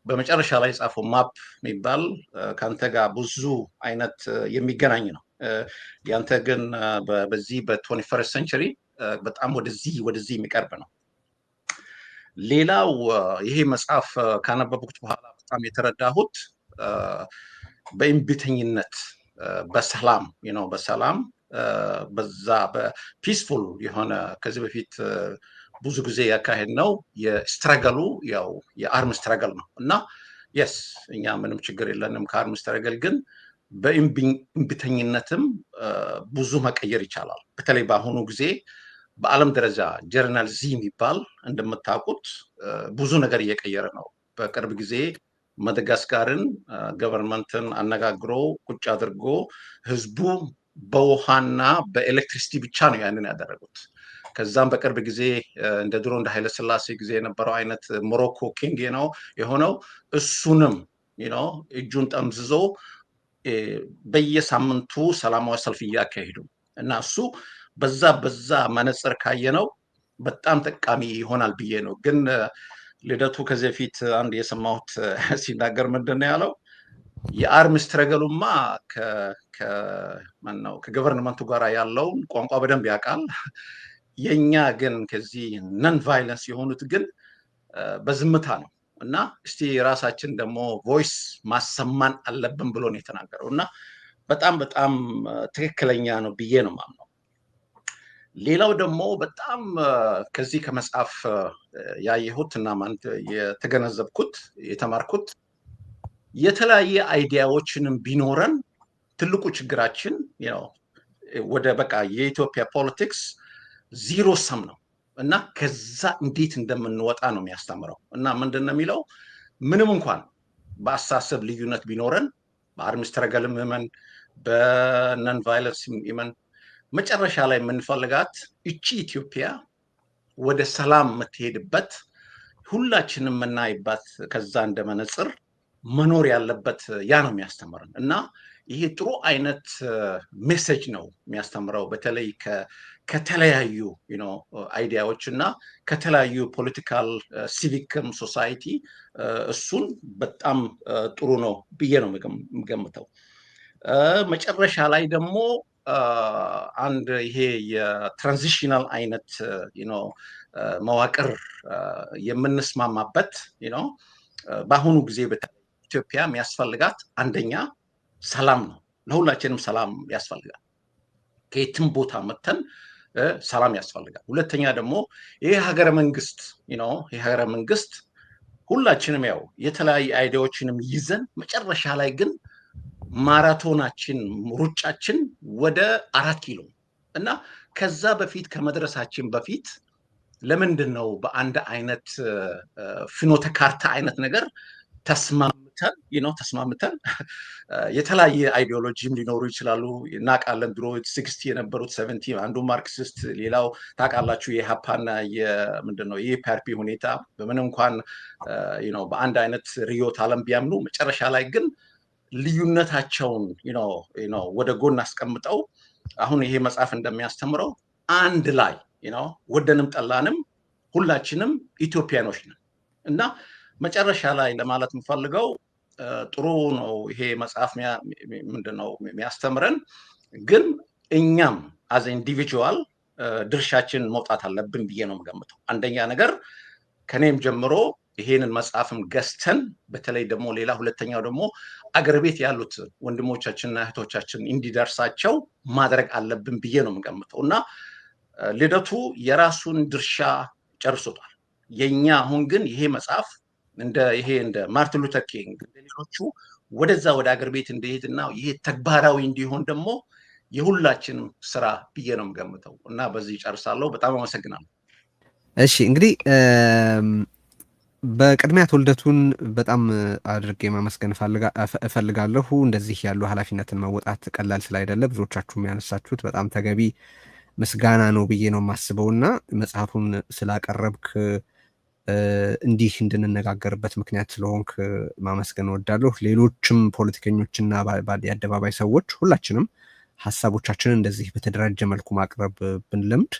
በመጨረሻ ላይ ጻፈው ማፕ የሚባል ከአንተ ጋር ብዙ አይነት የሚገናኝ ነው። ያንተ ግን በዚህ በ21st ሴንቸሪ በጣም ወደዚህ የሚቀርብ ነው። ሌላው ይሄ መጽሐፍ ካነበብኩት በኋላ በጣም የተረዳሁት በእምቢተኝነት በሰላም በዛ በፒስፉል የሆነ ከዚህ በፊት ብዙ ጊዜ ያካሄድ ነው የስትረገሉ ያው የአርም ስትረገል ነው እና የስ እኛ ምንም ችግር የለንም ከአርም ስትረገል፣ ግን በእምቢተኝነትም ብዙ መቀየር ይቻላል። በተለይ በአሁኑ ጊዜ በዓለም ደረጃ ጀርናል ዚ የሚባል እንደምታውቁት ብዙ ነገር እየቀየረ ነው። በቅርብ ጊዜ ማዳጋስካርን ገቨርንመንትን አነጋግሮ ቁጭ አድርጎ ህዝቡ በውሃና በኤሌክትሪሲቲ ብቻ ነው ያንን ያደረጉት። ከዛም በቅርብ ጊዜ እንደ ድሮ እንደ ኃይለ ሥላሴ ጊዜ የነበረው አይነት ሞሮኮ ኪንግ የሆነው እሱንም እጁን ጠምዝዞ በየሳምንቱ ሰላማዊ ሰልፍ እያካሄዱ እና እሱ በዛ መነጽር ካየነው በጣም ጠቃሚ ይሆናል ብዬ ነው። ግን ልደቱ ከዚህ በፊት አንድ የሰማሁት ሲናገር ምንድን ነው ያለው? የአርምስ ስትረገሉማ ከገቨርንመንቱ ጋር ያለውን ቋንቋ በደንብ ያውቃል። የኛ ግን ከዚህ ነን ቫይለንስ የሆኑት ግን በዝምታ ነው እና እስቲ ራሳችን ደግሞ ቮይስ ማሰማን አለብን ብሎ ነው የተናገረው እና በጣም በጣም ትክክለኛ ነው ብዬ ነው ማምነው። ሌላው ደግሞ በጣም ከዚህ ከመጽሐፍ ያየሁት እና የተገነዘብኩት የተማርኩት የተለያየ አይዲያዎችንም ቢኖረን ትልቁ ችግራችን ወደ በቃ የኢትዮጵያ ፖለቲክስ ዚሮ ሰም ነው እና ከዛ እንዴት እንደምንወጣ ነው የሚያስተምረው እና ምንድን ነው የሚለው ምንም እንኳን በአስተሳሰብ ልዩነት ቢኖረን በአርምስ ስትረገልም ይመን በነን ቫይለንስ ይመን መጨረሻ ላይ የምንፈልጋት እቺ ኢትዮጵያ ወደ ሰላም የምትሄድበት ሁላችንም የምናይባት ከዛ እንደ መነጽር መኖር ያለበት ያ ነው የሚያስተምረን እና ይሄ ጥሩ አይነት ሜሴጅ ነው የሚያስተምረው በተለይ ከተለያዩ አይዲያዎች እና ከተለያዩ ፖለቲካል ሲቪክም ሶሳይቲ እሱን በጣም ጥሩ ነው ብዬ ነው የምገምተው። መጨረሻ ላይ ደግሞ አንድ ይሄ የትራንዚሽናል አይነት መዋቅር የምንስማማበት በአሁኑ ጊዜ ኢትዮጵያ የሚያስፈልጋት አንደኛ ሰላም ነው። ለሁላችንም ሰላም ያስፈልጋል። ከየትም ቦታ መተን ሰላም ያስፈልጋል። ሁለተኛ ደግሞ ይሄ ሀገረ መንግስት ሁላችንም ያው የተለያዩ አይዲያዎችንም ይዘን መጨረሻ ላይ ግን ማራቶናችን ሩጫችን ወደ 4 ኪሎ እና ከዛ በፊት ከመድረሳችን በፊት ለምንድን ነው በአንድ አይነት ፍኖተ ካርታ አይነት ነገር ተስማምተን የተለያየ አይዲዮሎጂም ሊኖሩ ይችላሉ። እናውቃለን ድሮ 60 የነበሩት 70 አንዱ ማርክሲስት ሌላው ታውቃላችሁ የኢሃፓና ምንድነው የኢፒአርፒ ሁኔታ በምን እንኳን በአንድ አይነት ርዕዮተ ዓለም ቢያምኑ መጨረሻ ላይ ግን ልዩነታቸውን ወደ ጎን አስቀምጠው አሁን ይሄ መጽሐፍ እንደሚያስተምረው አንድ ላይ ወደንም ጠላንም ሁላችንም ኢትዮጵያኖች ነን እና መጨረሻ ላይ ለማለት የምፈልገው ጥሩ ነው ይሄ መጽሐፍ ምንድነው የሚያስተምረን፣ ግን እኛም አዝ ኢንዲቪጁዋል ድርሻችን መውጣት አለብን ብዬ ነው የምገምተው። አንደኛ ነገር ከኔም ጀምሮ ይሄንን መጽሐፍም ገዝተን በተለይ ደግሞ ሌላ ሁለተኛው ደግሞ አገር ቤት ያሉት ወንድሞቻችንና እህቶቻችን እንዲደርሳቸው ማድረግ አለብን ብዬ ነው የምገምተው እና ልደቱ የራሱን ድርሻ ጨርሶታል። የኛ አሁን ግን ይሄ መጽሐፍ እንደ ማርቲን ሉተር ኪንግ ሌሎቹ ወደዛ ወደ አገር ቤት እንዲሄድና ይሄ ተግባራዊ እንዲሆን ደግሞ የሁላችንም ስራ ብዬ ነው የምገምተው እና በዚህ ጨርሳለሁ። በጣም አመሰግናለሁ። እሺ እንግዲህ በቅድሚያ አቶ ልደቱን በጣም አድርጌ ማመስገን እፈልጋለሁ። እንደዚህ ያሉ ኃላፊነትን መወጣት ቀላል ስላይደለ ብዙዎቻችሁም ያነሳችሁት በጣም ተገቢ ምስጋና ነው ብዬ ነው የማስበውና መጽሐፉን ስላቀረብክ እንዲህ እንድንነጋገርበት ምክንያት ስለሆንክ ማመስገን እወዳለሁ። ሌሎችም ፖለቲከኞችና የአደባባይ ሰዎች ሁላችንም ሀሳቦቻችንን እንደዚህ በተደራጀ መልኩ ማቅረብ ብንለምድ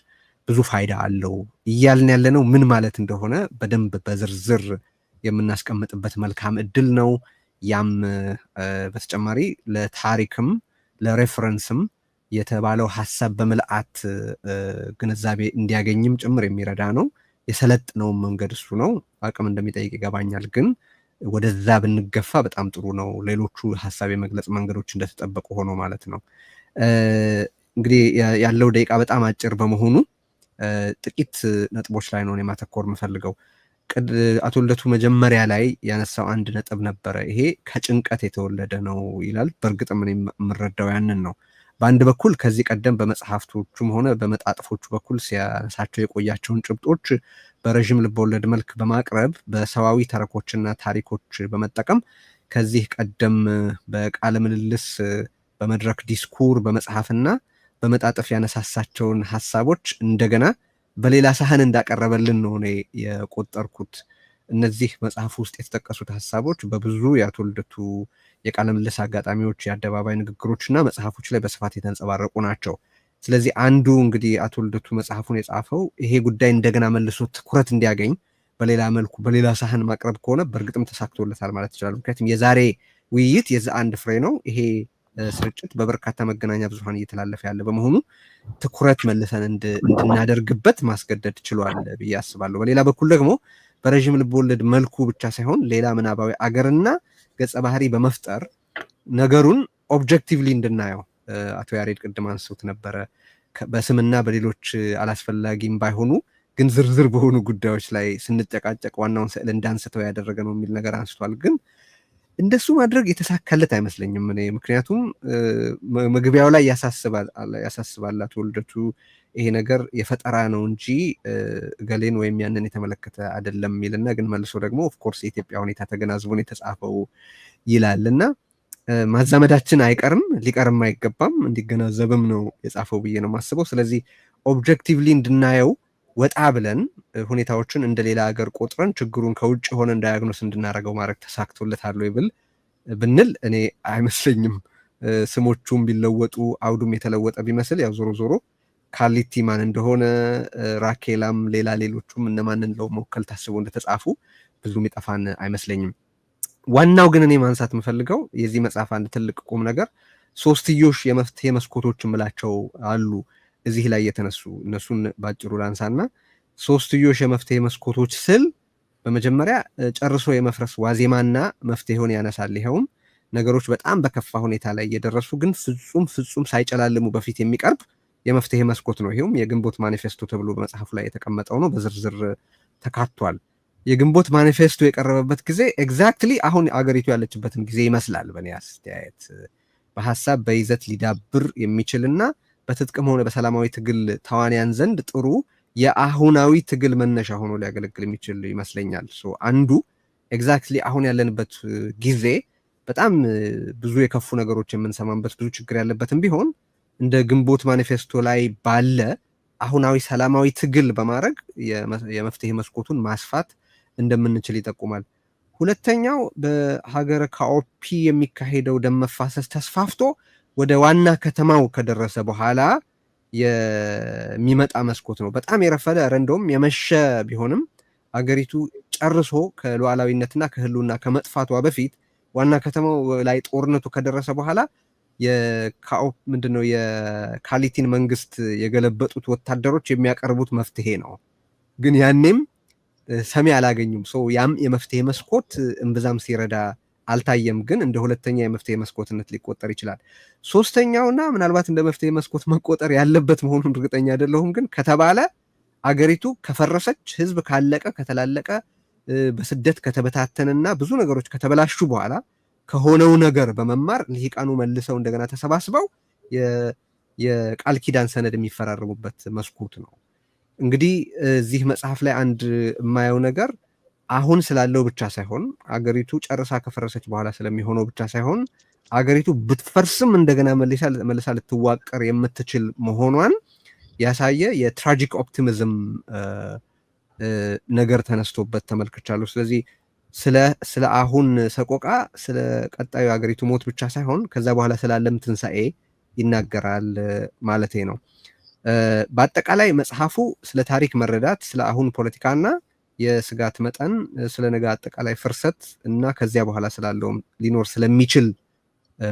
ብዙ ፋይዳ አለው። እያልን ያለነው ምን ማለት እንደሆነ በደንብ በዝርዝር የምናስቀምጥበት መልካም እድል ነው። ያም በተጨማሪ ለታሪክም ለሬፈረንስም የተባለው ሀሳብ በምልአት ግንዛቤ እንዲያገኝም ጭምር የሚረዳ ነው። የሰለጥነው መንገድ እሱ ነው። አቅም እንደሚጠይቅ ይገባኛል፣ ግን ወደዛ ብንገፋ በጣም ጥሩ ነው። ሌሎቹ ሀሳብ የመግለጽ መንገዶች እንደተጠበቁ ሆኖ ማለት ነው። እንግዲህ ያለው ደቂቃ በጣም አጭር በመሆኑ ጥቂት ነጥቦች ላይ ነው ማተኮር የምፈልገው። አቶ ልደቱ መጀመሪያ ላይ ያነሳው አንድ ነጥብ ነበረ። ይሄ ከጭንቀት የተወለደ ነው ይላል። በእርግጥም እኔ የምረዳው ያንን ነው። በአንድ በኩል ከዚህ ቀደም በመጽሐፍቶቹም ሆነ በመጣጥፎቹ በኩል ሲያነሳቸው የቆያቸውን ጭብጦች በረዥም ልቦወለድ መልክ በማቅረብ በሰዋዊ ተረኮችና ታሪኮች በመጠቀም ከዚህ ቀደም በቃለ ምልልስ፣ በመድረክ ዲስኩር፣ በመጽሐፍና በመጣጥፍ ያነሳሳቸውን ሀሳቦች እንደገና በሌላ ሳህን እንዳቀረበልን ነው እኔ የቆጠርኩት። እነዚህ መጽሐፍ ውስጥ የተጠቀሱት ሀሳቦች በብዙ የአቶ ልደቱ የቃለ ምልልስ አጋጣሚዎች፣ የአደባባይ ንግግሮች እና መጽሐፎች ላይ በስፋት የተንጸባረቁ ናቸው። ስለዚህ አንዱ እንግዲህ አቶ ልደቱ መጽሐፉን የጻፈው ይሄ ጉዳይ እንደገና መልሶ ትኩረት እንዲያገኝ በሌላ መልኩ በሌላ ሳህን ማቅረብ ከሆነ በእርግጥም ተሳክቶለታል ማለት ይችላል። ምክንያቱም የዛሬ ውይይት የዛ አንድ ፍሬ ነው። ይሄ ስርጭት በበርካታ መገናኛ ብዙሃን እየተላለፈ ያለ በመሆኑ ትኩረት መልሰን እንድናደርግበት ማስገደድ ችሏል ብዬ አስባለሁ። በሌላ በኩል ደግሞ በረዥም ልቦለድ መልኩ ብቻ ሳይሆን ሌላ ምናባዊ አገርና ገጸ ባህሪ በመፍጠር ነገሩን ኦብጀክቲቭሊ እንድናየው አቶ ያሬድ ቅድም አንስቶት ነበረ። በስምና በሌሎች አላስፈላጊም ባይሆኑ ግን ዝርዝር በሆኑ ጉዳዮች ላይ ስንጨቃጨቅ ዋናውን ስዕል እንዳንስተው ያደረገ ነው የሚል ነገር አንስቷል። ግን እንደሱ ማድረግ የተሳካለት አይመስለኝም እኔ። ምክንያቱም መግቢያው ላይ ያሳስባል አቶ ልደቱ ይሄ ነገር የፈጠራ ነው እንጂ ገሌን ወይም ያንን የተመለከተ አይደለም የሚልና ግን መልሶ ደግሞ ኦፍኮርስ የኢትዮጵያ ሁኔታ ተገናዝቦን የተጻፈው ይላልና ማዛመዳችን አይቀርም፣ ሊቀርም አይገባም፣ እንዲገናዘብም ነው የጻፈው ብዬ ነው የማስበው። ስለዚህ ኦብጀክቲቭሊ እንድናየው ወጣ ብለን ሁኔታዎችን እንደ ሌላ ሀገር ቆጥረን ችግሩን ከውጭ ሆነን ዳያግኖስ እንድናደርገው ማድረግ ተሳክቶለታል ወይ ብንል እኔ አይመስለኝም። ስሞቹም ቢለወጡ አውዱም የተለወጠ ቢመስል ያው ዞሮ ዞሮ ካሊቲ ማን እንደሆነ ራኬላም ሌላ ሌሎቹም እነማንን ለመወከል ታስቦ እንደተጻፉ ብዙ የሚጠፋን አይመስለኝም። ዋናው ግን እኔ ማንሳት የምፈልገው የዚህ መጽሐፍ አንድ ትልቅ ቁም ነገር ሶስትዮሽ የመፍትሄ መስኮቶች ምላቸው አሉ እዚህ ላይ የተነሱ እነሱን ባጭሩ ላንሳና ሶስትዮሽ የመፍትሄ መስኮቶች ስል በመጀመሪያ ጨርሶ የመፍረስ ዋዜማና መፍትሄውን ያነሳል። ይኸውም ነገሮች በጣም በከፋ ሁኔታ ላይ እየደረሱ ግን ፍጹም ሳይጨላልሙ በፊት የሚቀርብ የመፍትሄ መስኮት ነው። ይኸውም የግንቦት ማኒፌስቶ ተብሎ በመጽሐፉ ላይ የተቀመጠው ነው፣ በዝርዝር ተካቷል። የግንቦት ማኒፌስቶ የቀረበበት ጊዜ ኤግዛክትሊ አሁን አገሪቱ ያለችበትን ጊዜ ይመስላል በእኔ አስተያየት። በሀሳብ በይዘት ሊዳብር የሚችልና በትጥቅም ሆነ በሰላማዊ ትግል ተዋንያን ዘንድ ጥሩ የአሁናዊ ትግል መነሻ ሆኖ ሊያገለግል የሚችል ይመስለኛል። አንዱ ኤግዛክትሊ አሁን ያለንበት ጊዜ በጣም ብዙ የከፉ ነገሮች የምንሰማበት ብዙ ችግር ያለበትም ቢሆን እንደ ግንቦት ማኒፌስቶ ላይ ባለ አሁናዊ ሰላማዊ ትግል በማድረግ የመፍትሄ መስኮቱን ማስፋት እንደምንችል ይጠቁማል። ሁለተኛው በሀገረ ካኦፒ የሚካሄደው ደም መፋሰስ ተስፋፍቶ ወደ ዋና ከተማው ከደረሰ በኋላ የሚመጣ መስኮት ነው። በጣም የረፈደ እንደውም የመሸ ቢሆንም አገሪቱ ጨርሶ ከሉዓላዊነትና ከህልውና ከመጥፋቷ በፊት ዋና ከተማው ላይ ጦርነቱ ከደረሰ በኋላ ምንድነው የካሊቲን መንግስት የገለበጡት ወታደሮች የሚያቀርቡት መፍትሄ ነው። ግን ያኔም ሰሚ አላገኙም። ያም የመፍትሄ መስኮት እምብዛም ሲረዳ አልታየም። ግን እንደ ሁለተኛ የመፍትሄ መስኮትነት ሊቆጠር ይችላል። ሶስተኛውና ምናልባት እንደ መፍትሄ መስኮት መቆጠር ያለበት መሆኑን እርግጠኛ አይደለሁም። ግን ከተባለ አገሪቱ ከፈረሰች፣ ህዝብ ካለቀ፣ ከተላለቀ፣ በስደት ከተበታተነና ብዙ ነገሮች ከተበላሹ በኋላ ከሆነው ነገር በመማር ልሂቃኑ መልሰው እንደገና ተሰባስበው የቃል ኪዳን ሰነድ የሚፈራረሙበት መስኮት ነው። እንግዲህ እዚህ መጽሐፍ ላይ አንድ የማየው ነገር አሁን ስላለው ብቻ ሳይሆን አገሪቱ ጨርሳ ከፈረሰች በኋላ ስለሚሆነው ብቻ ሳይሆን አገሪቱ ብትፈርስም እንደገና መልሳ ልትዋቀር የምትችል መሆኗን ያሳየ የትራጂክ ኦፕቲሚዝም ነገር ተነስቶበት ተመልክቻለሁ። ስለዚህ ስለ አሁን ሰቆቃ፣ ስለ ቀጣዩ አገሪቱ ሞት ብቻ ሳይሆን ከዛ በኋላ ስላለም ትንሣኤ ይናገራል ማለቴ ነው። በአጠቃላይ መጽሐፉ ስለ ታሪክ መረዳት፣ ስለ አሁን ፖለቲካና የስጋት መጠን፣ ስለ ነገ አጠቃላይ ፍርሰት እና ከዚያ በኋላ ስላለውም ሊኖር ስለሚችል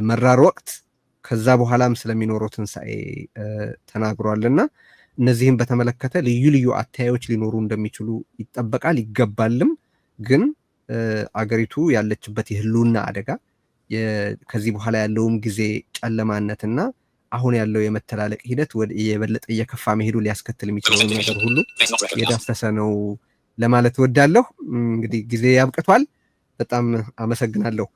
መራር ወቅት ከዛ በኋላም ስለሚኖረው ትንሣኤ ተናግሯልና እነዚህም በተመለከተ ልዩ ልዩ አተያዮች ሊኖሩ እንደሚችሉ ይጠበቃል ይገባልም። ግን አገሪቱ ያለችበት የህልውና አደጋ፣ ከዚህ በኋላ ያለውም ጊዜ ጨለማነትና አሁን ያለው የመተላለቅ ሂደት የበለጠ እየከፋ መሄዱ ሊያስከትል የሚችለውን ነገር ሁሉ የዳሰሰ ነው ለማለት እወዳለሁ። እንግዲህ ጊዜ ያብቅቷል። በጣም አመሰግናለሁ።